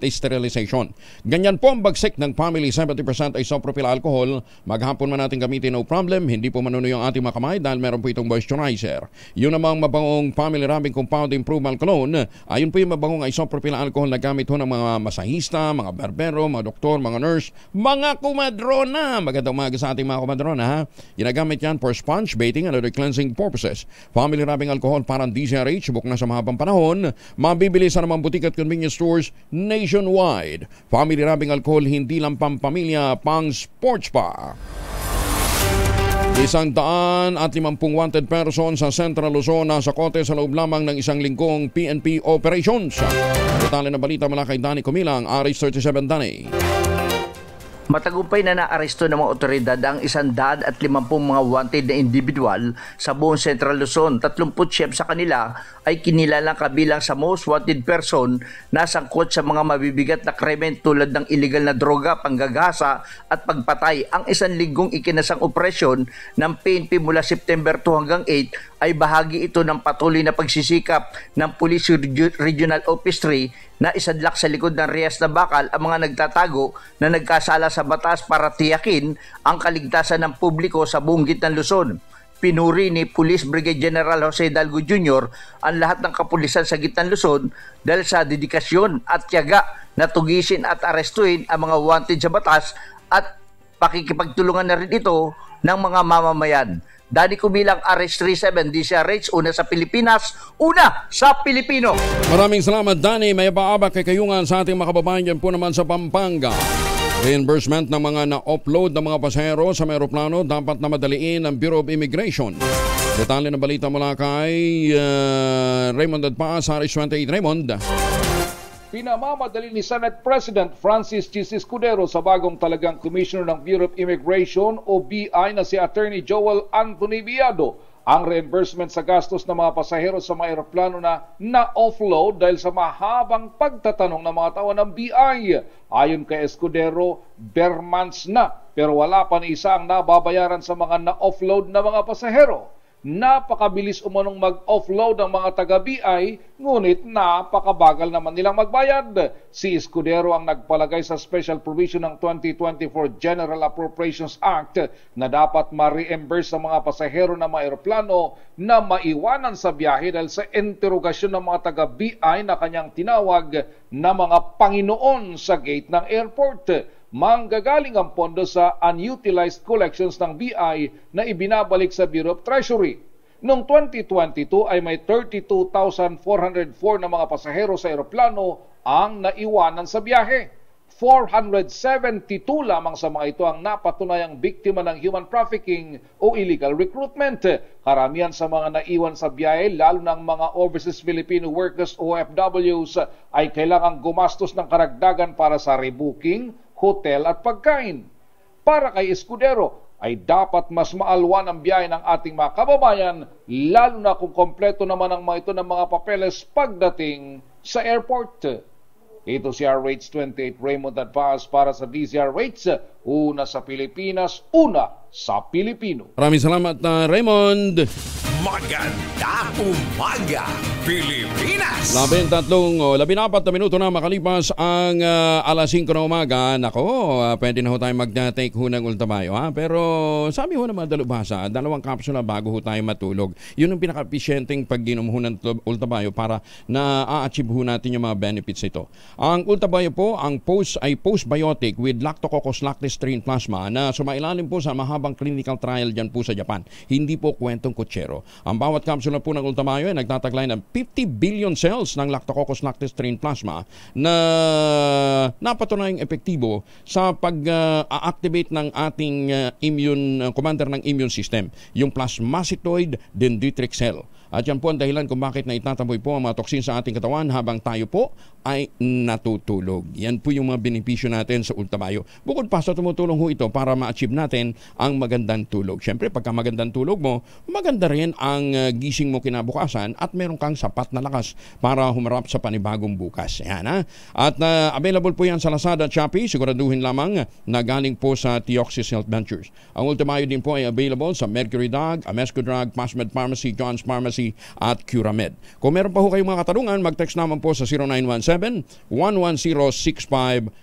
sterilization. Ganyan po ang bagsik ng family 70% isopropyl alcohol. Maghapon man natin gamitin, no problem. Hindi po manunoy ang ating mga kamay dahil meron po itong moisturizer. Yun namang mabangong family rubbing compound improvement cologne. Ayun po yung mabangong isopropyl alcohol na gamit ho ng mga masahista, mga barbero, mga doktor, mga nurse, mga kumadrona. Magandang umaga sa ating mga kumadrona, ha? Ginagamit yan for sponge bathing and other cleansing purposes. Family rubbing alcohol parang DZRH, buk na sa mahabang panahon. Mabibili sa namang butik at convenience stores nationwide. Family rubbing alcohol, hindi lang pampamilya, pang sports pa. 150 wanted person sa Central Luzon sa kote sa loob lamang ng isang linggong PNP operations. Detalye na balita mula kay Danny Comilang, RH37 Danny. Matagumpay na naaresto ng mga otoridad ang 150 mga wanted na individual sa buong Central Luzon. 37 sa kanila ay kinilalang kabilang sa most wanted person na sangkot sa mga mabibigat na krimen tulad ng illegal na droga, panggagasa at pagpatay. Ang isang linggong ikinasang operasyon ng PNP mula September 2 hanggang 8 ay bahagi ito ng patuloy na pagsisikap ng Police Regional Office 3 na isadlak sa likod ng Riyas na Bakal ang mga nagtatago na nagkasala sa batas para tiyakin ang kaligtasan ng publiko sa buong gitnang Luzon. Pinuri ni Police Brigadier General Jose Dalgo Jr. ang lahat ng kapulisan sa gitnang Luzon dahil sa dedikasyon at tiyaga na tugisin at arestuin ang mga wanted sa batas at pakikipagtulungan na rin ito ng mga mamamayan. Dani Kumilang, RH37, DZRH, una sa Pilipinas, una sa Pilipino. Maraming salamat, Dani. May paabak kay kayungan sa ating mga kababayan dyan po naman sa Pampanga. Reimbursement ng mga na-upload ng mga pasahero sa aeroplano dapat na madaliin ng Bureau of Immigration. Detalye na balita mula kay Raymond Adpaas, RH28. Raymond. Pinamamadali ni Senate President Francis Chis Escudero sa bagong talagang Commissioner ng Bureau of Immigration o BI na si Attorney Joel Anthony Viado ang reimbursement sa gastos ng mga pasahero sa mga aeroplano na na-offload dahil sa mahabang pagtatanong ng mga tao ng BI. Ayon kay Escudero, bare months na pero wala pa ni isa ang nababayaran sa mga na-offload na mga pasahero. napakabilis umanong mag-offload ng mga taga-BI, ngunit napakabagal naman nilang magbayad. Si Escudero ang nagpalagay sa special provision ng 2024 General Appropriations Act na dapat ma-reimburse sa mga pasahero ng mga eroplano na maiwanan sa biyahe dahil sa interogasyon ng mga taga-BI na kanyang tinawag na mga Panginoon sa gate ng airport. Manggagaling ang pondo sa unutilized collections ng BI na ibinabalik sa Bureau of Treasury. Noong 2022 ay may 32,404 na mga pasahero sa eroplano ang naiwanan sa biyahe. 472 lamang sa mga ito ang napatunayang biktima ng human trafficking o illegal recruitment. Karamihan sa mga naiwan sa biyahe, lalo ng mga overseas Filipino workers o OFWs, ay kailangang gumastos ng karagdagan para sa rebooking, hotel at pagkain. Para kay Escudero, ay dapat mas maalwan ang biyahe ng ating mga kababayan, lalo na kung kompleto naman ang mga ito ng mga papeles pagdating sa airport. Ito si RH28 Raymond Advaz para sa DZRH, una sa Pilipinas, una sa Pilipino. Maraming salamat, Raymond. Magandang umaga, Pilipinas! 14 na minuto na makalipas ang alas 5 na umaga. Nako, pwede na ho tayo mag-take ho ng ultamayo. Pero sabi ho naman dalubhasa, 2 kapsula bago ho tayo matulog. Yun ang pinaka-eficienteng pag-inom ho ng ultamayo para na-achieve ho natin yung mga benefits ito. Ang ultamayo po, ang ay postbiotic with Lactococcus lactis-strain plasma na sumailalim po sa mahabang clinical trial dyan po sa Japan. Hindi po kwentong kutsero. Ang bawat kapsula po ng ultamayo ay nagtataglay ng 50 billion cells ng Lactococcus lactis-strain plasma na napatunayang epektibo sa pag-activate ng ating commander ng immune system, yung plasmacytoid dendritic cell. At yan po ang dahilan kung bakit na itataboy po ang mga toksin sa ating katawan habang tayo po ay natutulog. Yan po yung mga benepisyo natin sa ultamayo. Bukod pa sa tumutulong ho ito para ma-achieve natin ang magandang tulog. Siyempre, pagka magandang tulog mo, maganda rin ang gising mo kinabukasan at meron kang sapat na lakas para humarap sa panibagong bukas. Yan, ha? At available po yan sa Lazada at Shopee. Siguraduhin lamang na galing po sa Teoxys Health Ventures. Ang ultamayo din po ay available sa Mercury Drug, Amesco Drug, Pasmed Pharmacy, John's Pharmacy at Curamed. Kung meron pa ho kayong mga katanungan, mag-text naman po sa 0917-110-6580.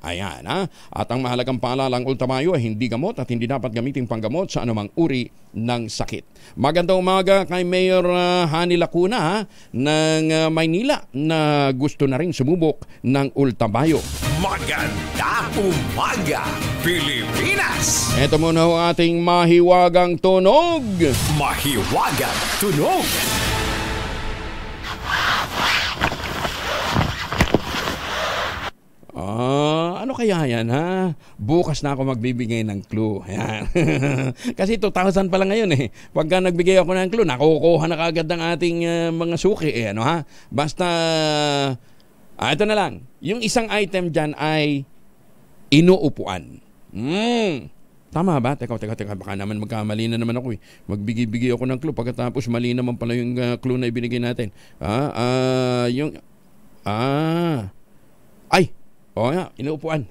Ayan, ha? At ang mahalagang paalala, ang ultamayo ay hindi gamot at hindi dapat gamitin panggamot sa anumang uri ng sakit. Magandang umaga kay Mayor Hani Lacuna, ha, ng Maynila na gusto na rin sumubok ng ultamayo. Magandang umaga, Pilipinas! Ito muna ho ating mahiwagang tunog. Mahiwagang tunog. Ano kaya yan, ha? Bukas na ako magbibigay ng clue. Ayan. Kasi 2,000 pa lang ngayon eh. Pagka nagbigay ako ng clue, nakukuha na kagad ng ating mga suki eh. Ano, ha? Basta, ito na lang. Yung isang item dyan ay inuupuan. Tama ba? Teka, baka naman magkamali na naman ako eh. Magbigay ako ng clue pagkatapos mali naman pala yung clue na ibinigay natin. Inuupuan.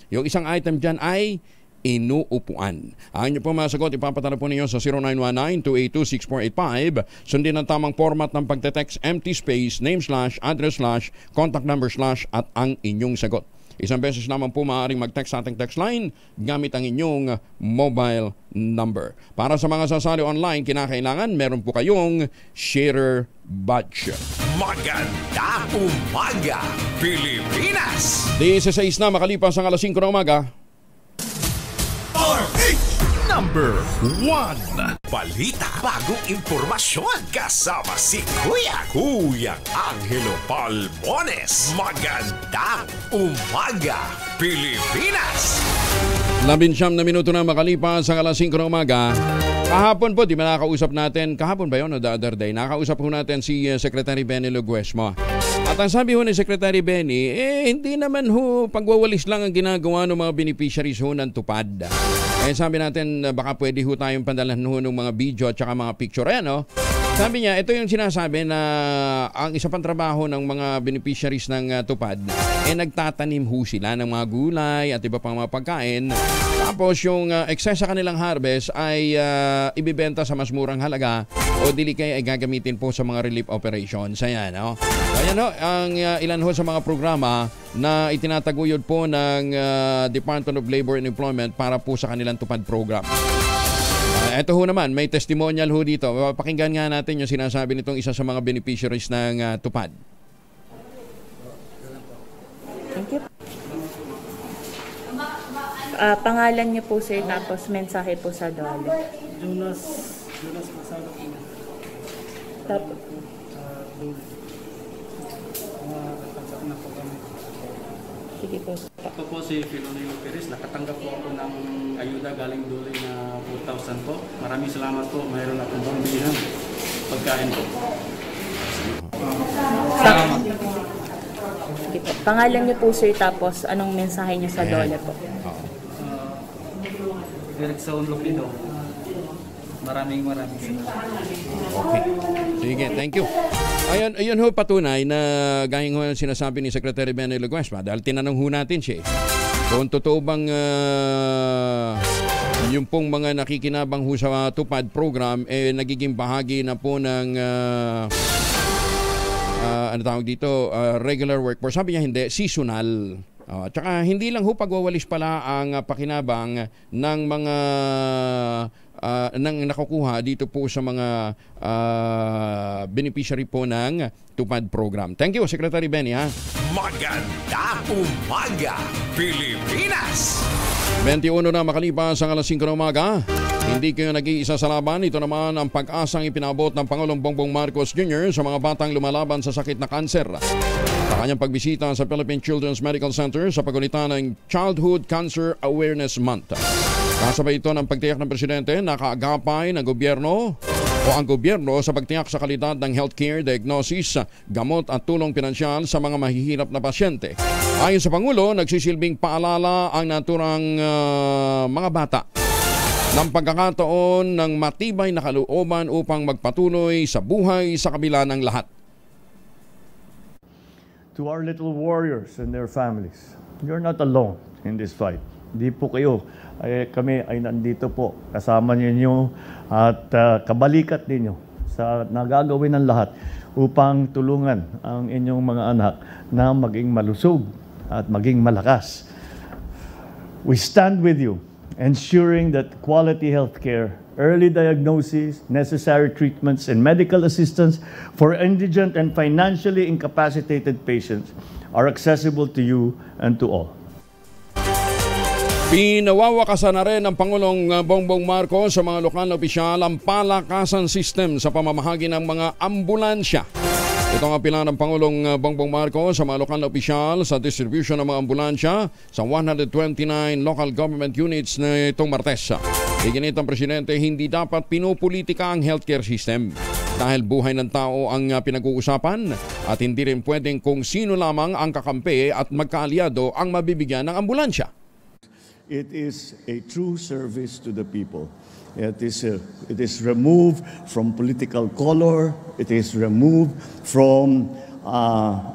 Yung isang item dyan ay inuupuan. Ang inyo po mga sagot, ipapatala po ninyo sa 0919-282-6485. Sundin ang tamang format ng pagte-text, empty space, name / address / contact number / at ang inyong sagot. Isang beses naman po maaaring mag-text sa ating text line gamit ang inyong mobile number. Para sa mga sasali online, kinakailangan meron po kayong sharer badge. Magandang umaga, Pilipinas! 16 na makalipas ang alas 5 na umaga. Number 1. Balita, bagong impormasyon, kasama si Kuyang Angelo Palmones. Magandang umaga, Pilipinas! 19 na minuto na makalipas ang alas 5 na umaga. Kahapon po, di ba nakakausap natin, kahapon ba yun o the other day, nakakausap po natin si Secretary Benny Luguesmo. At ang sabi ho ni Secretary Benny, hindi naman ho pagwawalis lang ang ginagawa ng mga beneficiaries ho ng tupad. Sabi natin, baka pwede ho tayong padalan ho ng mga video at saka mga picture. Ayan, no? Sabi niya, ito yung sinasabi na ang isa pang trabaho ng mga beneficiaries ng tupad, nagtatanim ho sila ng mga gulay at iba pang mga pagkain. Tapos yung excess sa kanilang harvest ay ibibenta sa mas murang halaga o dili kaya ay gagamitin po sa mga relief operations. Ayan, no? Ayan, no? Ang ilan ho sa mga programa na itinataguyod po ng Department of Labor and Employment para po sa kanilang tupad program. Ito ho naman, may testimonial ho dito. Pakinggan nga natin yung sinasabi nitong isa sa mga beneficiaries ng tupad. Thank you. Pangalan niyo po sir, tapos mensahe po sa dole. Jonas Masalo. Tapos nakatagsak na po kami. sige po. Ako po si Filonio Perez, nakatanggap po ako ng ayuda galing dole na 4,000 po. Maraming salamat po, mayroon akong pambilihan pagkain po. Salamat. Sige po. Pangalan niyo po sir, tapos anong mensahe niyo sa dole po? Direct sa Unlopido. Maraming salamat. Okay. Sige, thank you. Ayun ho patunay na gayong ho sinasabi ni Secretary Benny Laguesma dahil tinanong ho natin siya kung totoo bang yung pong mga nakikinabang ho sa tupad program nagiging bahagi na po ng ano tawag dito, regular workforce. Sabi niya hindi, seasonal. Tsaka hindi lang ho pagwawalis pala ang pakinabang ng mga nang nakukuha dito po sa mga beneficiary po ng tupad program. Thank you, Secretary Benny. Magandang umaga, Pilipinas! 21 na makalipas ang alas 5 ng umaga. Hindi kayo nag-iisa sa laban. Ito naman ang pag-asang ipinabot ng Pangulong Bongbong Marcos Jr. sa mga batang lumalaban sa sakit na kanser. Sa kanyang pagbisita sa Philippine Children's Medical Center sa pagunitan ng Childhood Cancer Awareness Month. Kasabay ito ng pagtiyak ng Presidente na kaagapay ng gobyerno o ang gobyerno sa pagtiyak sa kalidad ng healthcare, diagnosis, gamot at tulong pinansyal sa mga mahihirap na pasyente. Ayon sa Pangulo, nagsisilbing paalala ang naturang mga bata ng pagkakataon ng matibay na kalooban upang magpatuloy sa buhay sa kabila ng lahat. To our little warriors and their families, you're not alone in this fight. Hindi po kayo. Kami ay nandito po kasama ninyo at kabalikat ninyo sa nagagawin ng lahat upang tulungan ang inyong mga anak na maging malusog at maging malakas. We stand with you, ensuring that quality health care, early diagnosis, necessary treatments, and medical assistance for indigent and financially incapacitated patients are accessible to you and to all. Pinawawakasan na rin ng Pangulong Bongbong Marcos sa mga lokal na opisyal ang palakasan system sa pamamahagi ng mga ambulansya. Ito ang apila ng Pangulong Bongbong Marcos sa mga lokal na opisyal sa distribution ng mga ambulansya sa 129 local government units na itong Martes. Iginit ang Presidente, hindi dapat pinupolitika ang healthcare system dahil buhay ng tao ang pinag-uusapan at hindi rin pwedeng kung sino lamang ang kakampi at magkaalyado ang mabibigyan ng ambulansya. It is a true service to the people. It is removed from political color. It is removed from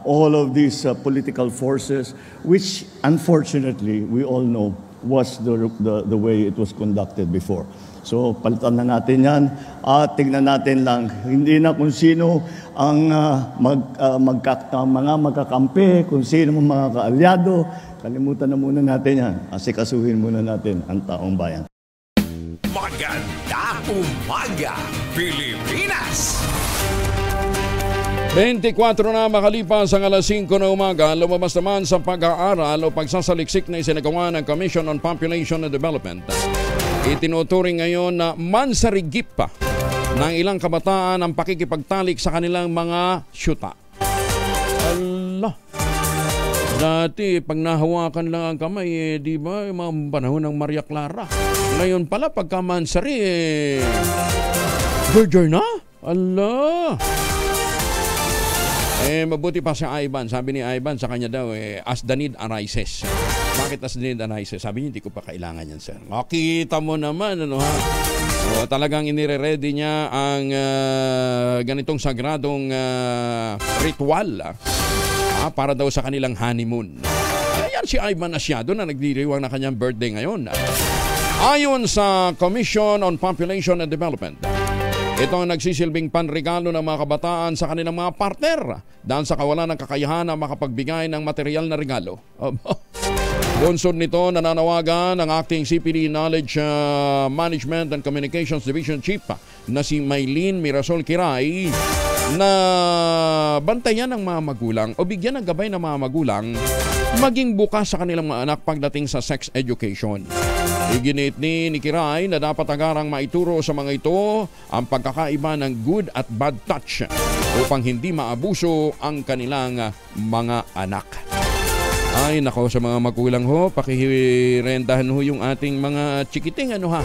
all of these political forces, which unfortunately we all know was the way it was conducted before. So palitan na natin yan at tignan natin lang, hindi na kung sino ang mga magkakampi, kung sino mga kaalyado. Kalimutan na muna natin yan. Asikasuhin muna natin ang taong bayan. Magandang umaga, Pilipinas! 24 na makalipas ang alas 5 na umaga, lumabas naman sa pag-aaral o pagsasaliksik na isinagawa ng Commission on Population and Development. Itinuturing ngayon na mansarigip pa ng ilang kabataan ang pakikipagtalik sa kanilang mga syuta. Allah! Dati, pag nahawakan lang ang kamay, di ba, yung mga panahon ng Maria Clara. Ngayon pala, pagka mansari, murder na? Allah! Mabuti pa si Ivan. Sabi ni Ivan sa kanya daw, as the need arises. Bakit as the need arises? Sabi niya, hindi ko pa kailangan yan, sir. Makita mo naman, ano ha? So, talagang inire-ready niya ang ganitong sagradong ritual para daw sa kanilang honeymoon. Ayan si Ivan Asiado na nagdiriwang na kanyang birthday ngayon. Ayon sa Commission on Population and Development, ito ang nagsisilbing panregalo ng mga kabataan sa kanilang mga partner dahil sa kawalan ng kakayahan na makapagbigay ng material na regalo. Bunsod nito, nananawagan ang acting CPD Knowledge Management and Communications Division Chief na si Maylene Mirasol Kiray na bantayan ng mga magulang o bigyan ng gabay ng mga magulang maging bukas sa kanilang mga anak pagdating sa sex education. Iginit ni Kiray na dapat agarang maituro sa mga ito ang pagkakaiba ng good at bad touch upang hindi maabuso ang kanilang mga anak. Ay, nako, sa mga magulang ho, pakihirentahan ho yung ating mga chikiting, ano ha.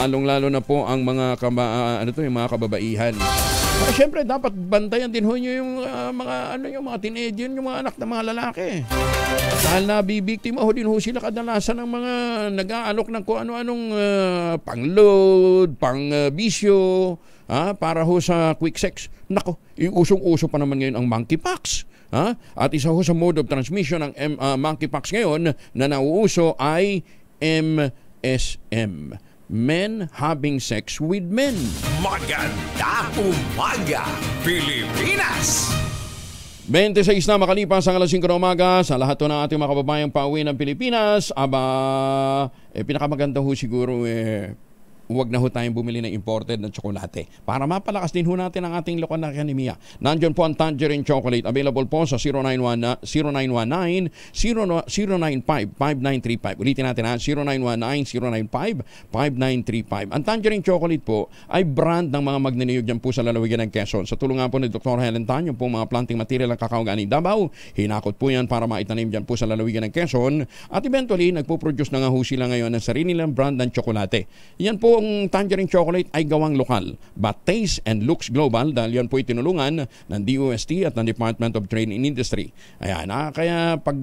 Lalong-lalo na po ang mga yung mga kababaihan. Siyempre, dapat bantayan din ho nyo yung mga teenager, yung mga anak ng mga lalaki. Dahil nabibiktima ho din ho sila kadalasan ng mga nag-aalok ng kung ano-anong pang-load, pang-bisyo, para ho sa quick sex. Nako, usong-uso pa naman ngayon ang monkeypox. At isa ho sa mode of transmission ng monkeypox ngayon na nauuso ay MSM. Men having sex with men. Maganda umaga, Pilipinas! 26 na makalipas ang alas 5 ng umaga sa lahat ng ating mga kababayang pauwi ng Pilipinas. Pinakamaganda ho siguro huwag na ho tayong bumili ng imported na tsokolate para mapalakas din ho natin ang ating lokal na anemia. Nandiyan po ang Tangerine Chocolate. Available po sa 0919-095-5935. Ulitin natin ha, 0919-095-5935. Ang Tangerine Chocolate po ay brand ng mga magniniyog dyan po sa lalawigan ng Quezon. Sa tulungan po ni Dr. Helen Tan, yung po mga planting material ng kakao galing Davao, hinakot po yan para maitanim dyan po sa lalawigan ng Quezon. At eventually, nagpo-produce na nga ho sila ngayon ng sarili nilang brand ng tsokolate. Yan po ang Tangerine Chocolate ay gawang lokal but taste and looks global dahil yan po itinulungan ng DOST at ng Department of Trade and Industry. Ayan, kaya pag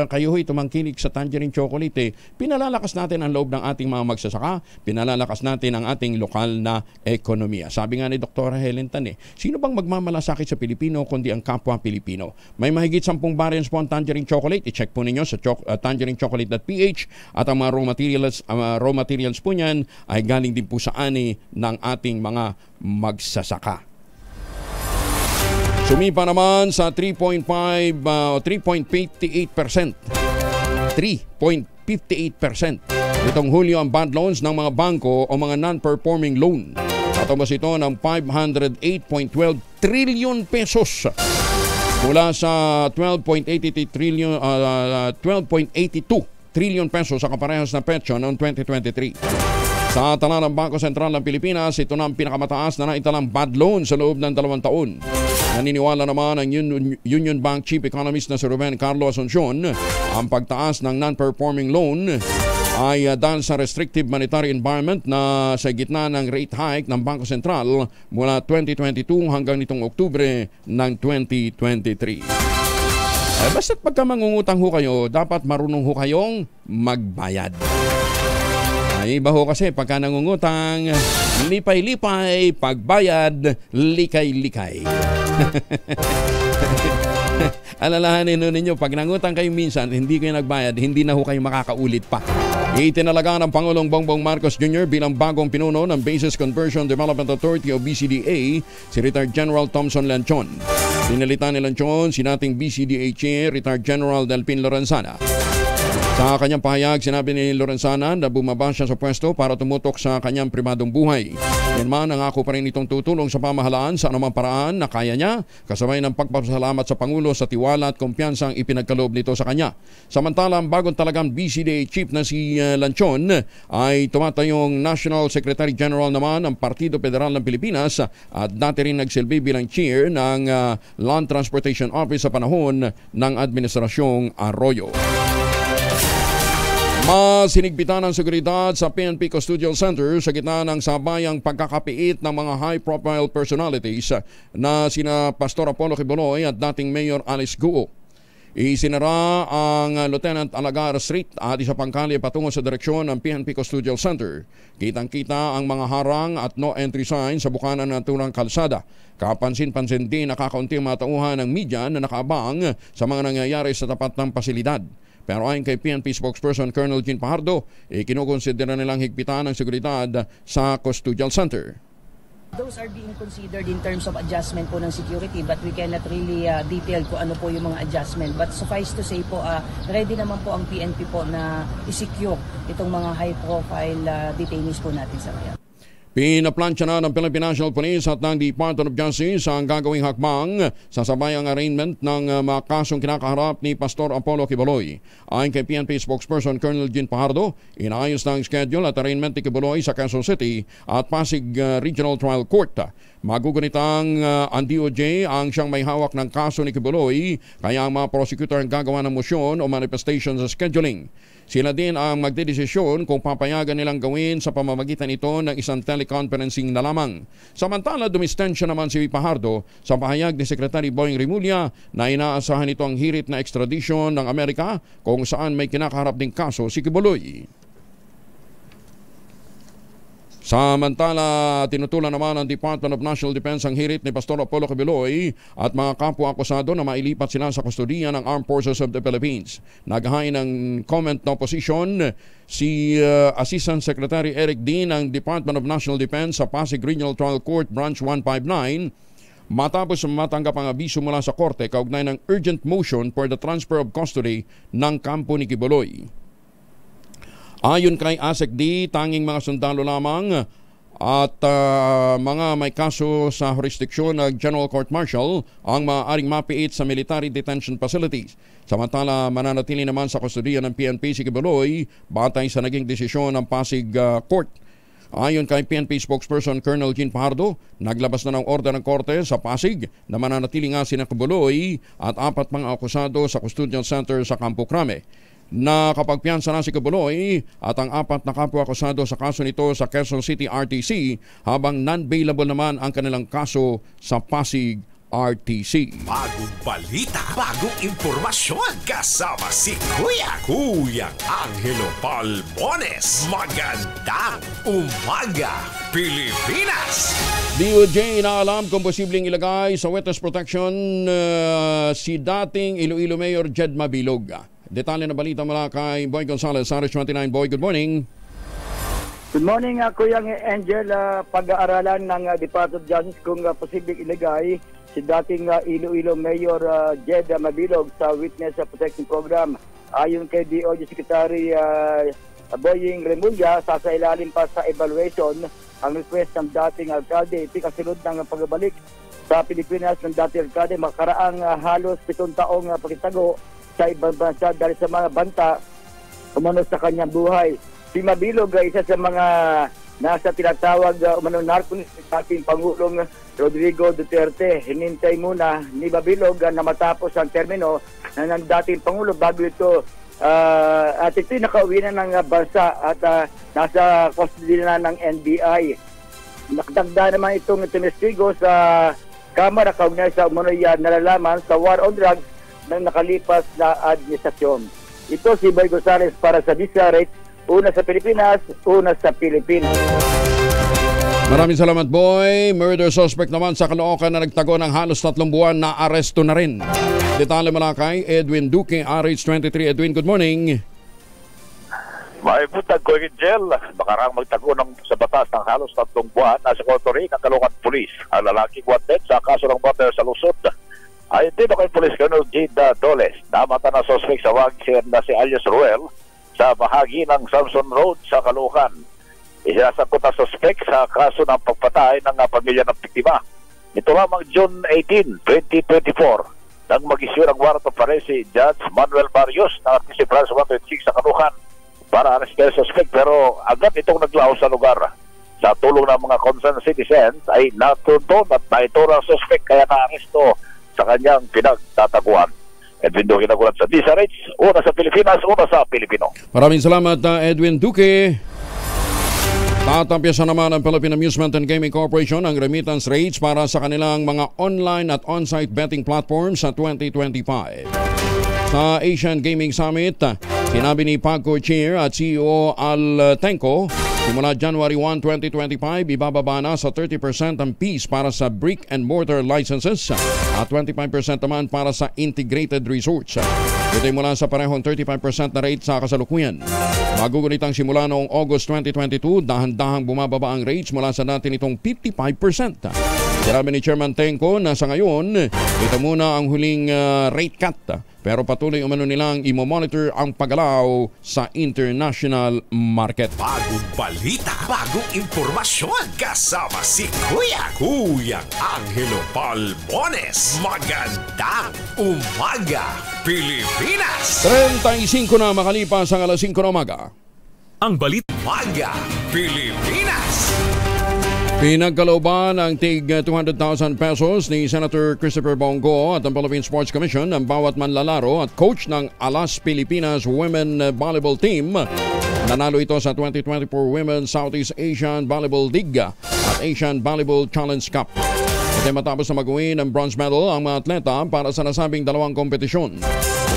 kayo ho'y tumangkilik sa Tangerine Chocolate, pinalalakas natin ang loob ng ating mga magsasaka, pinalalakas natin ang ating lokal na ekonomiya. Sabi nga ni Dr. Helen Tan, sino bang magmamalasakit sa Pilipino kundi ang kapwa Pilipino? May mahigit 10 variants po ang Tangerine Chocolate. I-check po ninyo sa tangerinechocolate.ph at ang mga raw materials po niyan ay galing din po sa ani ng ating mga magsasaka. Sumipa naman sa 3.58%. 3.58%. Itong Hulyo ang bad loans ng mga bangko o mga non-performing loan. Katapos ito ng 508.12 trillion pesos mula sa 12.82 trillion pesos sa kaparehas na petsa noong 2023. Sa tala ng Bangko Sentral ng Pilipinas, ito na ang pinakamataas na naitalang bad loan sa loob ng 2 taon. Naniniwala naman ang Union Bank Chief Economist na si Ruben Carlo Asuncion, ang pagtaas ng non-performing loan ay dahil sa restrictive monetary environment na sa gitna ng rate hike ng Bangko Sentral mula 2022 hanggang nitong Oktubre ng 2023. Basta't pagka mangungutang ho kayo, dapat marunong ho kayong magbayad. Ay iba ho kasi pagka nangungutang, lipay-lipay, pagbayad, likay-likay. Alalahanin ninyo, pag nangutang kayo minsan, hindi kayo nagbayad, hindi na ho kayo makakaulit pa. Itinalaga ng Pangulong Bongbong Marcos Jr. bilang bagong pinuno ng Basis Conversion Development Authority o BCDA, si Retired General Thompson Lanchon. Pinalitan ni Lanchon si nating BCDA Chair, Retired General Delpin Lorenzana. Sa kanyang pahayag, sinabi ni Lorenzana na bumaba siya sa pwesto para tumutok sa kanyang pribadong buhay. Yan man, nangako pa rin itong tutulong sa pamahalaan sa anumang paraan na kaya niya, kasabay ng pagpapasalamat sa Pangulo sa tiwala at kumpiyansang ipinagkaloob nito sa kanya. Samantalang bagong talagang BCDA Chief na si Lanchon ay tumatayong National Secretary General naman ng Partido Federal ng Pilipinas at dati rin nagsilbi bilang chair ng Land Transportation Office sa panahon ng Administrasyong Arroyo. Mas hinigpitan ng seguridad sa PNP Custodial Center sa gitna ng sabayang pagkakapiit ng mga high-profile personalities na sina Pastor Apollo Quiboloy at dating Mayor Alice Guo. Isinara ang Lieutenant Alagar Street at isa pang kalye patungo sa direksyon ng PNP Custodial Center. Kitang-kita ang mga harang at no entry sign sa bukana ng naturang kalsada. Kapansin-pansin din nakakaunting mga tauhan ng media na nakaabang sa mga nangyayari sa tapat ng pasilidad. Pero ayon kay PNP spokesperson Colonel Jean Pajardo, kinukonsidera nilang higpitan ang seguridad sa Custodial Center. Those are being considered in terms of adjustment po ng security, but we cannot really detail kung ano po yung mga adjustment. But suffice to say po, ready naman po ang PNP po na i-secure itong mga high-profile detainees po natin sa ngayon. Pinaplansya na ng Philippine National Police at ng Department of Justice ang gagawing hakbang sa sabayang arraignment ng mga kasong kinakaharap ni Pastor Apollo Quiboloy. Ayon kay PNP spokesperson Colonel Jean Pajardo, inaayos na ang schedule at arraignment ni Quiboloy sa Quezon City at Pasig Regional Trial Court. Magugunitang ang DOJ ang siyang may hawak ng kaso ni Quiboloy, kaya ang mga prosecutor ang gagawa ng motion o manifestation sa scheduling. Sila din ang magdedesisyon kung papayagan nilang gawin sa pamamagitan ito ng isang teleconferencing na lamang. Samantala, dumistensya naman si Pajardo sa pahayag ni Secretary Boying Rimulya na inaasahan ito ang hirit na extradition ng Amerika kung saan may kinakaharap ding kaso si Quiboloy. Samantala, tinutulan naman ng Department of National Defense ang hirit ni Pastor Apollo Quiboloy at mga kapwa-akusado na mailipat sila sa kustodiya ng Armed Forces of the Philippines. Naghain ng comment na opposition si Assistant Secretary Eric Dean ng Department of National Defense sa Pasig Regional Trial Court Branch 159 matapos matanggap ang abiso mula sa korte kaugnay ng urgent motion for the transfer of custody ng kampo ni Quiboloy. Ayon kay ASEC-D, tanging mga sundalo lamang at mga may kaso sa jurisdiksyon ng General Court Martial ang maaaring mapiit sa military detention facilities. Samantala, mananatili naman sa kustodiya ng PNP si Quiboloy batay sa naging desisyon ng Pasig Court. Ayon kay PNP spokesperson Colonel Jean Pajardo, naglabas na ng order ng korte sa Pasig na mananatili nga sina Quiboloy at 4 mga akusado sa Custodial Center sa Campo Crame. Nakapagpiyansa na si Quiboloy at ang 4 na kapwa-akusado sa kaso nito sa Quezon City RTC habang non-bailable naman ang kanilang kaso sa Pasig RTC. Bagong balita, bagong impormasyon, kasama si Kuya Angelo Palmones. Magandang umaga, Pilipinas! DOJ inaalam kung posibleng ilagay sa witness protection si dating Iloilo Mayor Jed Mabilog. Detalye na balita mula kay Boy Gonzales, RH29. Boy, good morning. Good morning, Kuya Angel. Pag-aaralan ng Department of Justice kung posibleng ilagay si dating Iloilo Mayor Jed Mabilog sa Witness Protection Program. Ayon kay DOJ Secretary Boying Rimulya, sasailalim pa sa evaluation ang request ng dating alkalde. Ito kasunod ng pagbabalik sa Pilipinas ng dating alkalde makaraang halos 7 taong pagkitago sa ibang bansa dahil sa mga banta umano sa kanyang buhay. Si Mabilog ay isa sa mga nasa tinatawag umano narco sa ating Pangulong Rodrigo Duterte. Hinintay muna ni Mabilog na matapos ang termino ng dating Pangulo bago ito at ito'y nakauwi na ng bansa at nasa custody na ng NBI. Nakdagda naman itong testigo sa Kamara kaugnay sa umano'y nalalaman sa war on drugs ng nakalipas na administrasyon. Ito si Boy Gonzales para sa DZRH, una sa Pilipinas, una sa Pilipinas. Maraming salamat, Boy. Murder suspect naman sa Caloocan na nagtago ng halos 3 buwan na aresto na rin. Detalye mula kay Edwin Duque, RH23. Edwin, good morning. May butag ko yung jail. Bakarang magtago sa batas ng halos 3 buwan na sa Cotorig ng Caloocan Police. Ang lalaking wanted sa kaso ng murder sa Luzon. Ay dito kay Police Colonel Jada Doles, namata na suspect sa wagin na si Alias Ruel sa bahagi ng Samson Road sa Caloocan. Isasangkot na suspect sa kaso ng pagpatay ng pamilya ng biktima. Ito lamang June 18, 2024, nang mag-issue ng warrant of arrest si Judge Manuel Barrios ng RTC Branch 126 sa Caloocan para arrestin ang suspect, pero agad itong naglaho sa lugar. Sa tulong ng mga concerned citizens ay natuto at naituro ang suspect kaya na-aresto sa kanyang pinagtataguan. Edwin Duque nagulat sa DZRH, una sa Pilipinas, una sa Pilipino. Maraming salamat, Edwin Duque. Tatampiasan naman ang Philippine Amusement and Gaming Corporation ang remittance rates para sa kanilang mga online at on-site betting platforms sa 2025. Sa Asian Gaming Summit, sinabi ni PAGCOR Chair at CEO Al Tenco, simula January 1, 2025, ibababa na sa 30% ang fees para sa brick and mortar licenses at 25% naman para sa integrated resorts. Ito ay mula sa parehong 35% na rate sa kasalukuyan. Magugunitang simula noong August 2022, dahan-dahang bumababa ang rates mula sa dati nitong 55%. Sinabi ni Chairman Tenco na sa ngayon, ito muna ang huling rate cut. Pero patuloy umano nilang imo-monitor ang paggalaw sa international market. Bagong balita, bagong impormasyon, kasama si Kuya Angelo Palmones. Magandang umaga, Pilipinas! 35 na makalipas ang alas 5 na umaga. Ang balita. Umaga, Pilipinas! Pinagkalooban ng tig 200,000 pesos ni Senator Christopher Bongo at ang Philippine Sports Commission ang bawat manlalaro at coach ng Alas Pilipinas Women Volleyball Team. Nanalo ito sa 2024 Women's Southeast Asian Volleyball League at Asian Volleyball Challenge Cup. Ito matapos na mag-uwi ng bronze medal ang mga atleta para sa nasabing dalawang kompetisyon.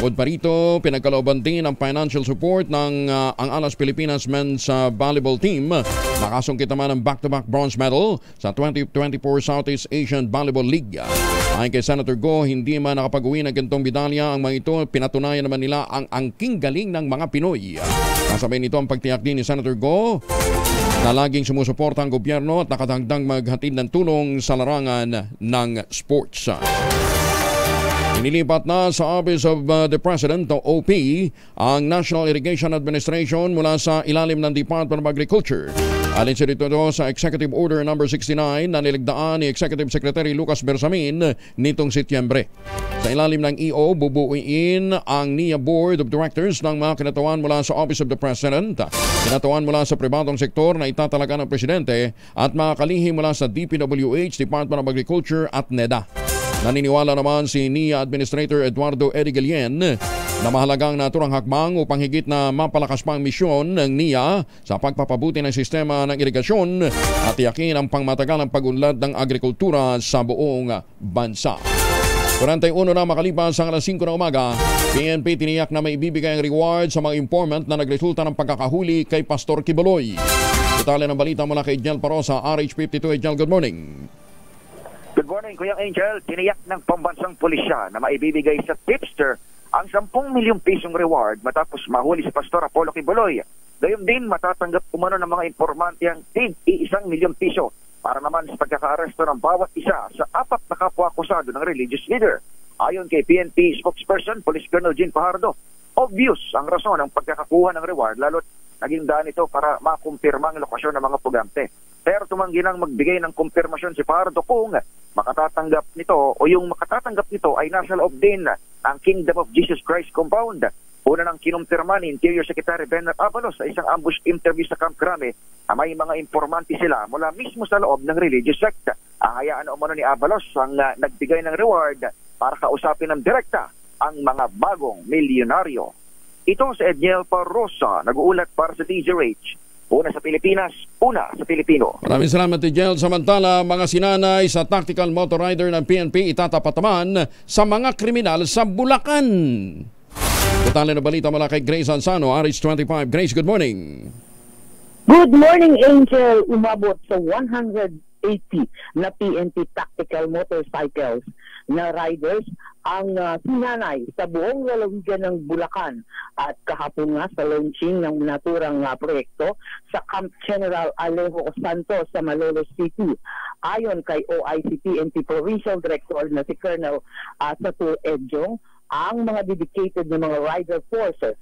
Bukod pa rito, pinagkalooban din ang financial support ng ang Alas Pilipinas Men's Volleyball Team. Nakasungkit naman ang back-to-back bronze medal sa 2024 Southeast Asian Volleyball League. Ayon kay Senator Go, hindi man nakapag-uwi ng gantong medalya ang mga ito, pinatunayan naman nila ang angking galing ng mga Pinoy. Kasabay nito ang pagtiyak din ni Senator Go na laging sumusuporta ang gobyerno at nakatagdang maghatid ng tulong sa larangan ng sports. Inilipat na sa Office of the President o OP ang National Irrigation Administration mula sa ilalim ng Department of Agriculture. Alin sa dito sa Executive Order No. 69 na niligdaan ni Executive Secretary Lucas Bersamin nitong Setyembre. Sa ilalim ng EO, bubuuin ang NIA Board of Directors ng mga kinatawan mula sa Office of the President, kinatawan mula sa pribadong sektor na itatalaga ng Presidente at mga kalihim mula sa DPWH, Department of Agriculture at NEDA. Naniniwala naman si NIA Administrator Eduardo Eddie Guillen na mahalagang naturang hakbang upang higit na mapalakas pa ang misyon ng NIA sa pagpapabuti ng sistema ng irigasyon at tiyakin ang pangmatagalang pag-unlad ng agrikultura sa buong bansa. 41 na makalipas ang alas 5 na umaga, PNP tiniyak na may ibibigay ang reward sa mga informant na nagresulta ng pagkakahuli kay Pastor Kibuloy. Detalye ng balita mula kay Jel Parosa, RH52. Jel, good morning. Good morning, Kuya Angel. Tiniyak ng pambansang pulisya na maibibigay sa tipster ang 10 milyong pisong reward matapos mahuli si Pastor Apollo Kibuloy. Gayon din matatanggap umano ng mga informante ang tig 1 milyong piso para naman sa pagkakaaresto ng bawat isa sa 4 na kapwa-akusado ng religious leader. Ayon kay PNP spokesperson, Police Colonel Jean Fajardo, obvious ang rason ng pagkakakuha ng reward lalo't naging daan ito para makumpirma ang lokasyon ng mga pugante. Pero tumanggi nang magbigay ng kumpirmasyon si Fajardo kung makatatanggap nito o yung makatatanggap nito ay nasa loob din ng Kingdom of Jesus Christ compound. Una nang kinumpirma ni Interior Secretary Bernard Avalos sa isang ambush interview sa Camp Crame na may mga informanti sila mula mismo sa loob ng religious sect. Ahayaan umano ni Avalos ang nagbigay ng reward para kausapin ng direkta ang mga bagong milyonaryo. Ito sa Edniel Parrosa, nag-uulat para sa DZRH. Una sa Pilipinas, una sa Pilipino. Maraming salamat, Tigel. Samantala, mga sinanay sa tactical motor rider ng PNP itatapat naman sa mga kriminal sa Bulacan. Detalye na balita mula kay Grace Ansano, RH25. Grace, good morning. Good morning, Angel. Umabot sa 180 na PNP tactical motorcycles na riders ang sinanay sa buong lalawigan ng Bulacan at kahapon nga sa launching ng naturang proyekto sa Camp General Alejo Santos sa Malolos City. Ayon kay OIC PNP Provincial Director na si Colonel Satur Edjong, ang mga dedicated na mga rider forces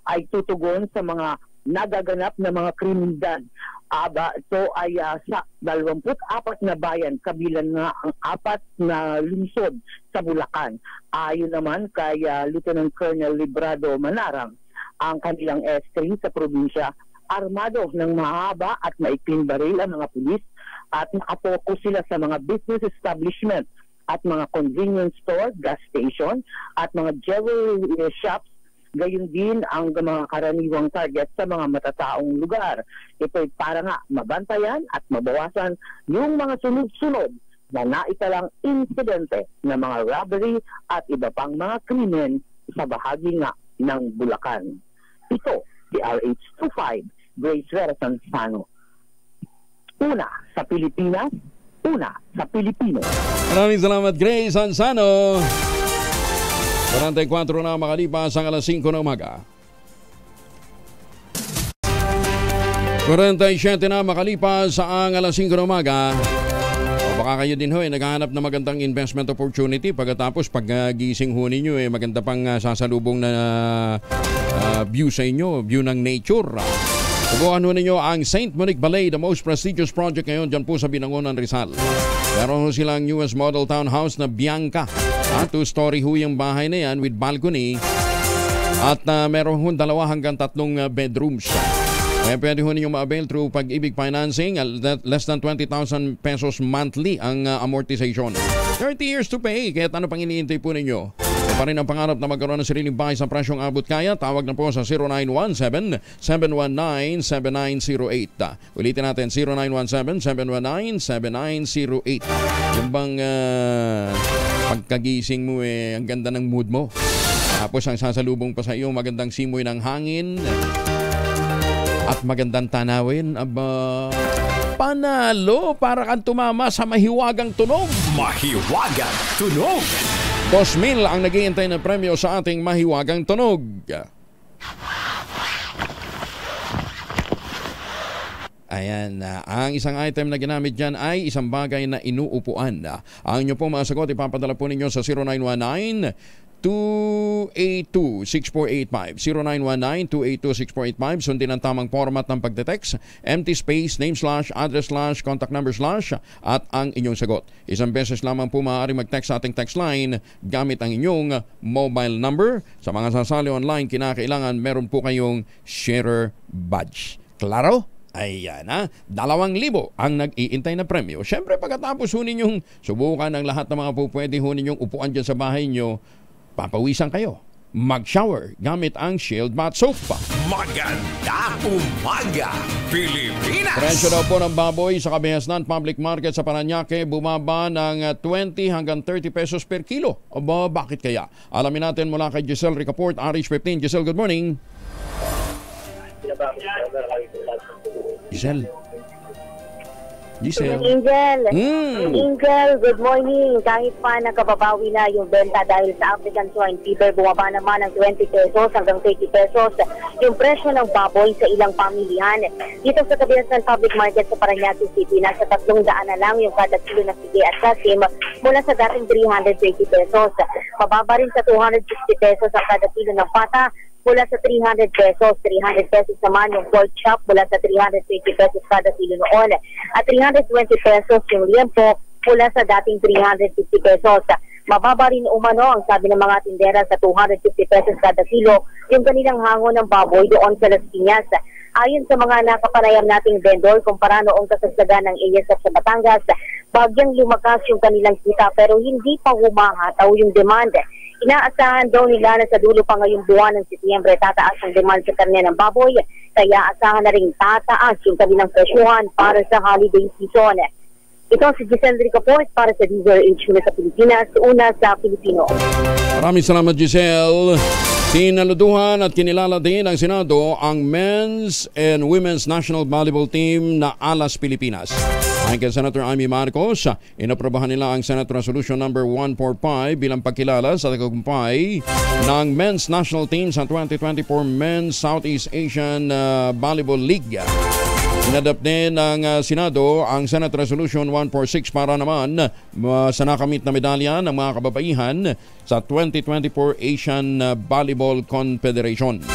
ay tutugon sa mga nagaganap na mga kriminalidad. Ito ay sa 24 na bayan, kabilang nga ang 4 na lungsod sa Bulacan. Ayon naman kay Lieutenant Colonel Librado Manarang, ang kanilang S3 sa probinsya, armado ng mahaba at maikling baril ang mga pulis at nakapokus sila sa mga business establishment at mga convenience store, gas station, at mga jewelry shops. Gayon din ang mga karaniwang target sa mga matataong lugar. Ito'y para nga mabantayan at mabawasan yung mga sunod-sunod na naitalang insidente ng mga robbery at iba pang mga krimen sa bahagi nga ng Bulacan. Ito, si RH25, Grace Vera Sansano. Una sa Pilipinas, una sa Pilipino. Maraming salamat, Grace Sansano. 44 na makalipas ang alas 5 ng umaga. 47 na makalipas ang alas 5 ng umaga. O baka kayo din ho naghahanap na magandang investment opportunity pagkatapos paggising ho ninyo maganda pang sasalubong na view sa inyo, view ng nature. Subukan ho ninyo ang St. Monique Ballet, the most prestigious project ngayon dyan po sa Binangonan, Rizal. Meron ho silang newest model townhouse na Bianca. 2-story ho yung bahay na yan with balcony. At meron ho 2 hanggang 3 bedrooms. Kaya pwede ho ninyo ma-avail through Pag-ibig Financing. Less than 20,000 pesos monthly ang amortization. 30 years to pay. Kaya ano pang iniintay po ninyo? Pa rin ang pangarap na magkaroon ng sariling bahay sa presyong abot kaya, tawag na po sa 0917-719-7908. Ulitin natin, 0917-719-7908. Yung bang pagkagising mo ang ganda ng mood mo. Tapos ang sasalubong pa sa iyo, magandang simoy ng hangin at magandang tanawin. Aba, panalo para kang tumama sa mahiwagang tunog. Mahiwagang tunog. 2,000 ang nag-iintay na premyo sa ating mahiwagang tunog. Ayan, ang isang item na ginamit dyan ay isang bagay na inuupuan. Ang inyo pong mga sagot, ipapadala po ninyo sa 0919-282-6485. 0919-282-6485. Sundin ang tamang format ng pagdetext. Empty space, name slash, address slash, contact number slash, at ang inyong sagot. Isang beses lamang po maaari mag-text sa ating text line gamit ang inyong mobile number. Sa mga sasali online, kinakailangan meron po kayong sharer badge. Klaro? Ayan 2,000 ang nag-iintay na premyo. Siyempre pagkatapos ho ninyong subukan ang lahat ng mga pupwede ho ninyong upuan dyan sa bahay nyo, papawisan kayo. Mag-shower gamit ang Shield Bath Soap. Magandang umaga, Pilipinas! Presyo daw po ng baboy sa Kabihasnan Public Market sa Paranaque bumaba ng 20 hanggang 30 pesos per kilo. Aba, bakit kaya? Alamin natin mula kay Giselle Ricaport, RH15. Giselle, good morning. Giselle. Angel, good morning. Kahit pa nagkababawi na yung benta dahil sa African Swine Fever, bumaba naman ng 20 pesos hanggang 30 pesos yung presyo ng baboy sa ilang pamilihan. Dito sa Kabihasnan Public Market sa Paranaque City, nasa 300 na lang yung kada kilo ng sige at sasim mula sa dating 330 pesos. Mababa rin sa 260 pesos ang kada kilo ng pata mula sa 300 pesos. 300 pesos naman yung pork chop mula sa 320 pesos kada kilo noon. At 320 pesos yung liempo mula sa dating 350 pesos. Mababa rin umano ang sabi ng mga tindera sa 250 pesos kada kilo yung kanilang hango ng baboy doon sa Las Piñas. Ayon sa mga nakapanayam nating vendor, kumpara noong kasagsagan ng ASF sa Batangas, bagyang lumakas yung kanilang kita pero hindi pa humahataw yung demand. Inaasahan daw nila na sa dulo pa ngayong buwan ng Setyembre tataas ang demand sa karne ng baboy, kaya asahan na rin tataas yung kanilang presyuhan para sa holiday season. Ito si Giselle Ricaport para sa DZRH mula sa Pilipinas, una sa Pilipino. Maraming salamat, Giselle. Sinaluduhan at kinilala din ng Senado ang Men's and Women's National Volleyball Team na Alas Pilipinas. Ayon kay Senator Amy Marcos, inaprobahan nila ang Senate Resolution number 145 bilang pagkilala sa tagumpay ng Men's National Team sa 2024 Men's Southeast Asian Volleyball League. Inadapt din ng Senado ang Senate Resolution 146 para naman sa nakamit na medalya ng mga kababaihan sa 2024 Asian Volleyball Confederation.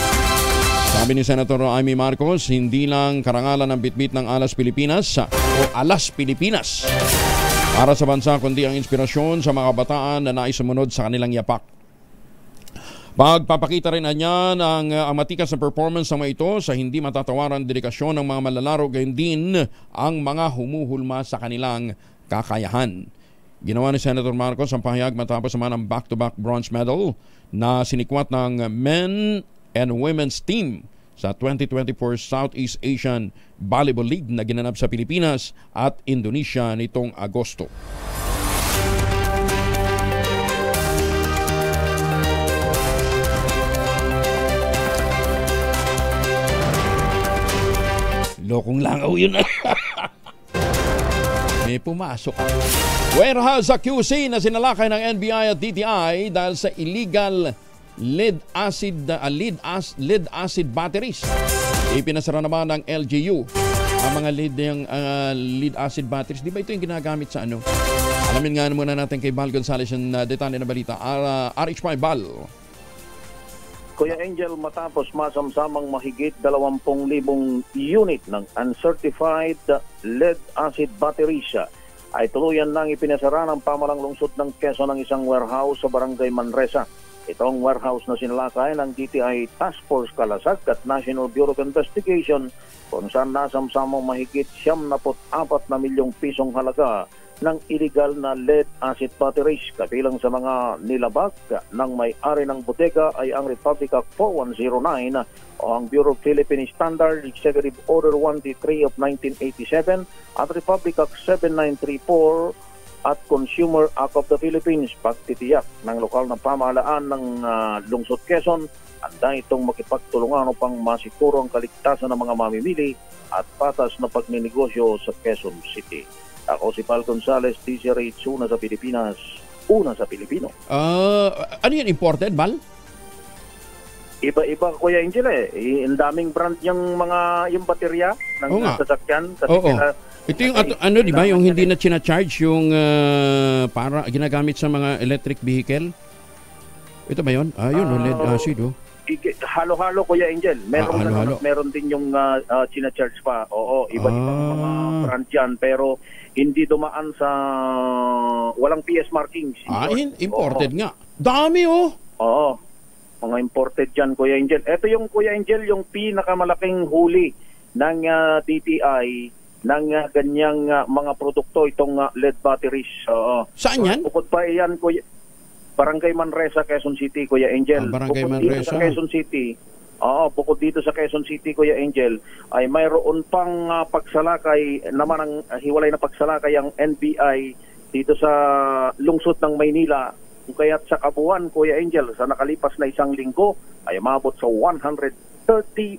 Sabi ni Senator Amy Marcos, hindi lang karangalan ng bitbit ng Alas Pilipinas o Alas Pilipinas para sa bansa, kundi ang inspirasyon sa mga kabataan na naisumunod sa kanilang yapak. Pagpapakita rin niya ang matikas na performance ng mga ito sa hindi matatawaran dedikasyon ng mga malalaro, gayon din ang mga humuhulma sa kanilang kakayahan. Ginawa ni Senator Marcos ang pahayag matapos naman ang back-to-back bronze medal na sinikwat ng men and women's team sa 2024 Southeast Asian Volleyball League na ginanap sa Pilipinas at Indonesia nitong Agosto. Lokong langaw yun. May pumasok. Warehouse sa QC na sinalakay ng NBI at DTI dahil sa illegal lead acid batteries. Ipinasara naman ng LGU ang mga lead acid batteries. Di ba ito yung ginagamit sa ano? Alamin nga muna natin kay Val Gonzales yung detalye na balita. RH5 Val. Kuya Angel, matapos masamsamang mahigit 20,000 unit ng uncertified lead acid batteries ay tuluyan nang ipinasara ng pamalang lungsod ng Quezon ng isang warehouse sa Barangay Manresa. Itong warehouse na sinalakay ng DTI Task Force Kalasag at National Bureau of Investigation kung saan nasamsamang mahigit 74 na milyong pisong halaga ng illegal na lead acid batteries. Kabilang sa mga nilabag ng may-ari ng bodega ay ang Republic Act 4109 o ang Bureau of Philippine Standard Executive Order 133 of 1987 at Republic Act 7934 at Consumer Act of the Philippines. Pagtitiyak ng lokal na pamahalaan ng Lungsod Quezon, handa itong makipagtulungan upang masiguro ang kaligtasan ng mga mamimili at patas na pagninegosyo sa Quezon City. Ako si Val Gonzales, DZRH, una sa Pilipinas, una sa Pilipino. Ano yun, imported, Val? Iba-iba, Kuya Angel Ang daming brand yung baterya ng sasakyan. Oo. Ito yung, di ba, yung hindi na charge yung para ginagamit sa mga electric vehicle? Ito ba yun? Yun, lead acid, Halo-halo, Kuya Angel. Meron din yung charge pa. Oo, iba-ibang mga brand yan. Pero hindi dumaan sa walang PS markings. Imported nga. Dami, Oo. Mga imported yan, Kuya Angel. Ito yung, Kuya Angel, yung pinakamalaking huli ng DTI ng ganyang mga produkto, itong lead batteries. Saan yan? Bukod pa yan, Kuya, Barangay Manresa, Quezon City, Kuya Angel. Barangay bukod Manresa. Dito sa Quezon City, bukod dito sa Quezon City, Kuya Angel, ay mayroon pang pagsalakay, naman ang hiwalay na pagsalakay ang NBI dito sa lungsod ng Maynila. Kaya't sa kabuuan, Kuya Angel, sa nakalipas na isang linggo, ay umabot sa 130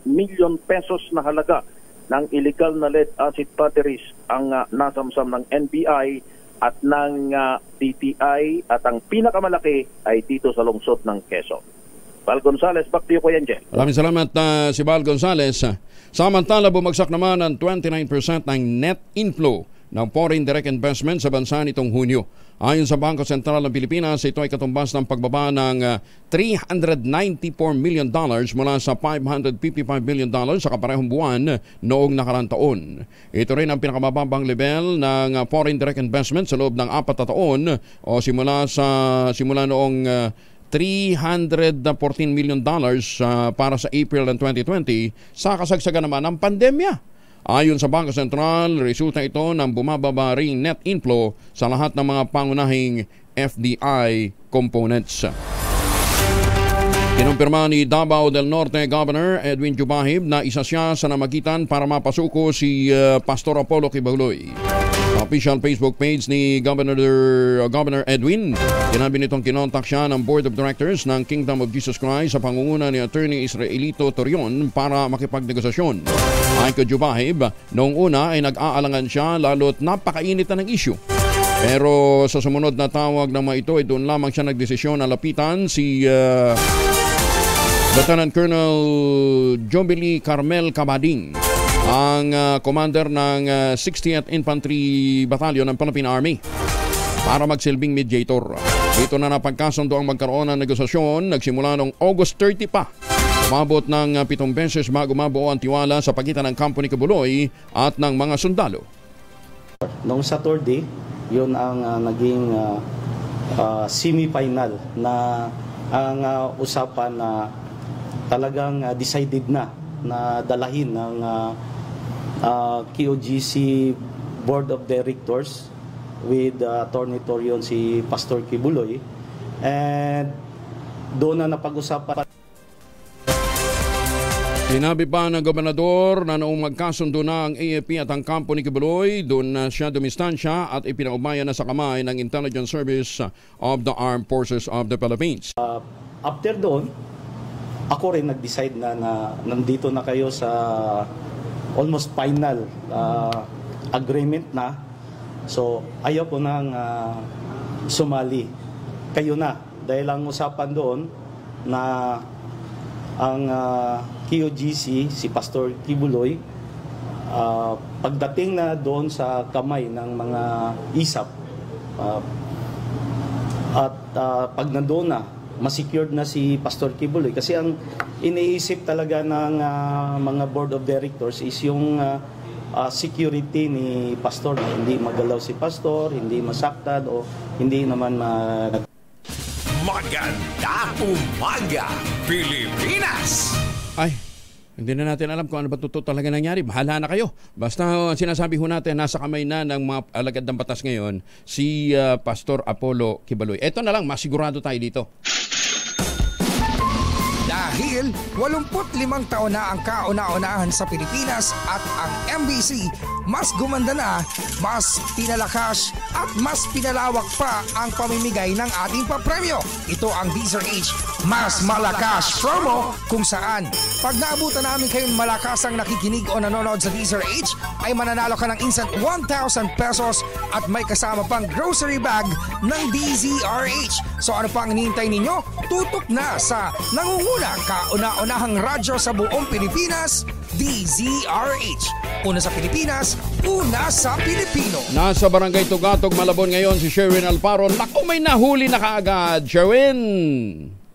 million pesos na halaga ng illegal na lead acid batteries ang nasamsam ng NBI at ng DTI, at ang pinakamalaki ay dito sa lungsod ng Quezon. Val Gonzales, back to you, Kuya Angel. Maraming salamat si Val Gonzales. Samantala, bumagsak naman ang 29% ng net inflow ng foreign direct investment sa bansa nitong Hunyo. Ayon sa Bangko Sentral ng Pilipinas, ito ay katumbas ng pagbaba ng $394 million mula sa $555 million sa kaparehong buwan noong nakarang taon. Ito rin ang pinakamababang level ng foreign direct investment sa loob ng 4 na taon o simula noong $314 million para sa April ng 2020 sa kasagsagan naman ng pandemya. Ayon sa Bangko Sentral, resulta ito ng bumababa ring net inflow sa lahat ng mga pangunahing FDI components. Kinumpirma ni Davao del Norte Governor Edwin Jubahib na isa siya sa namagitan para mapasuko si Pastor Apollo Kibuloy. Official Facebook page ni Governor Edwin, sinabi nitong kinontak siya ng Board of Directors ng Kingdom of Jesus Christ sa pangunguna ni Attorney Israelito Torion para makipagnegosasyon. Ayon kay Jubahib, noong una ay nag-aalangan siya lalo't napakainit na ng issue. Pero sa sumunod na tawag ng mga ito ay doon lamang siya nagdesisyon na lapitan si Lieutenant Colonel Jubilee Carmel Cabading, ang commander ng 60th Infantry Battalion ng Philippine Army, para magsilbing mediator. Dito na napagkasundo ang magkaroon ng negosasyon nagsimula noong August 30 pa. Umabot ng 7 beses bago mabuo ang tiwala sa pagitan ng kampo ni Kibuloy at ng mga sundalo. Noong Saturday, yun ang naging semi-final na ang usapan na talagang decided na dalahin ng QOGC Board of Directors with Attorney Torion si Pastor Kibuloy, and doon na napag-usapan. Sinabi pa ng gobernador na noong magkasundo na ang AFP at ang kampo ni Kibuloy, doon na siya dumistansya at ipinaubaya na sa kamay ng Intelligence Service of the Armed Forces of the Philippines. After doon, ako rin nag-decide na nandito na kayo sa almost final agreement na. So ayaw po nang sumali. Kayo na. Dahil ang usapan doon na ang KOGC, si Pastor Kibuloy, pagdating na doon sa kamay ng mga ISAP, at pag nandoon na, ma-secured na si Pastor Kibuloy. Kasi ang iniisip talaga ng mga board of directors is yung security ni Pastor, na hindi magalaw si Pastor, hindi masaktan o hindi naman Maganda umaga, Pilipinas! Ay, hindi na natin alam kung ano ba totoo talaga nangyari. Bahala na kayo. Basta sinasabi ho natin, nasa kamay na ng mga alagad ng batas ngayon si Pastor Apollo Kibuloy. Ito na lang, masigurado tayo dito. Dahil 85 taon na ang kauna-unahan sa Pilipinas at ang MBC, mas gumanda na, mas pinalakas at mas pinalawak pa ang pamimigay ng ating papremyo. Ito ang DZRH Mas Malakas Promo, kung saan pag naabutan namin kayong malakas ang nakikinig o nanonood sa DZRH ay mananalo ka ng instant 1,000 pesos at may kasama pang grocery bag ng DZRH. So ano pang hinihintay ninyo? Tutok na sa nangunguna kauna-unahang radyo sa buong Pilipinas, DZRH. Una sa Pilipinas, una sa Pilipino. Nasa Barangay Tugatog, Malabon ngayon si Sherwin Alparo. Naku, may nahuli na kaagad. Sherwin!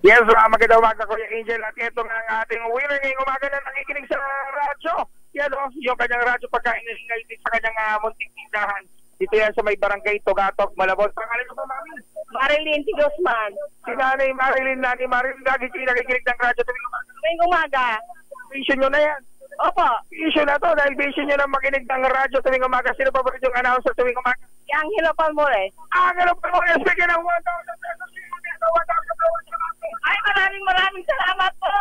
Yes, magandang umaga, Kuya Angel. At ito nga ang ating winner ngayong umaga na nakikinig sa radyo. Yan o, yung kanyang radyo pagkainilingay din sa kanyang munting tindahan. Dito yan sa may Barangay Tugatog, Malabon. Pangalan ko po, Mami? Marilyn T. Guzman. Si Nanay Marilyn, lagi kayo nakikinig ng radyo tuwing umaga. Tuwing umaga. Vision nyo na yan. Opo. Vision na to dahil vision nyo na makinig ng radyo tuwing umaga. Sino pa ba yung announcer tuwing umaga? Si Angelo Palmores. Angelo Palmores, speaking ng 1,000 pesos. Ay, maraming salamat po.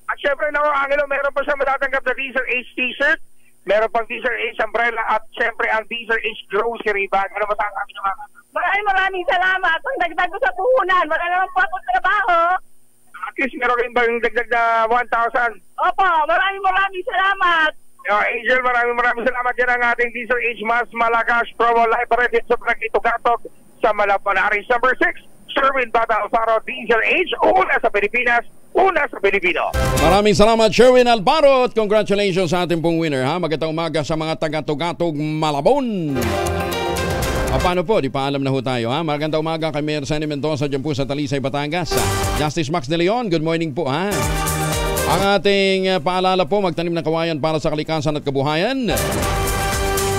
At syempre na Angelo, meron pa siya matatanggap na DZRH t-shirt. Meron pang DZRH umbrella at syempre ang DZRH grocery bag. Ano masasabi nyo, Mama? Maraming salamat. Ang dagdag ko sa puhunan, wala naman po akong trabaho. At least meron kayong bang dagdag na 1,000? Opo, maraming salamat. Angel, maraming salamat yan ang ating DZRH Mas Malakas Promo Live Paresit sa Barangay Tugatog sa Malabon. Aris number 6, Sherwin Bata Alfaro, DZRH, una sa Pilipinas, una sa Pilipino. Maraming salamat, Sherwin Alvaro, at congratulations sa ating pong winner. Magandang umaga sa mga taga-Tugatog, Malabon. Paano po? Di pa alam na ho tayo. Magandang umaga kay Mayor Sunny Mendoza dyan po sa Talisay, Batangas. Justice Max De Leon, good morning po. Ang ating paalala po, magtanim ng kawayan para sa kalikasan at kabuhayan.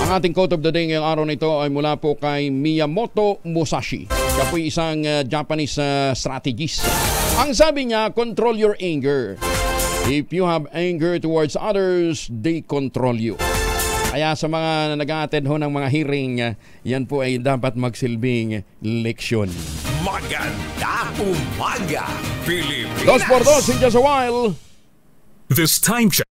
Ang ating quote of the day ngayong araw na ito ay mula po kay Miyamoto Musashi. Siya po isang Japanese strategist. Ang sabi niya, control your anger. If you have anger towards others, they control you. Kaya sa mga nag-a-attend ho ng mga hearing, yan po ay dapat magsilbing leksyon. Maganda umaga, Pilipinas! 2 por 2 in just a while. This time check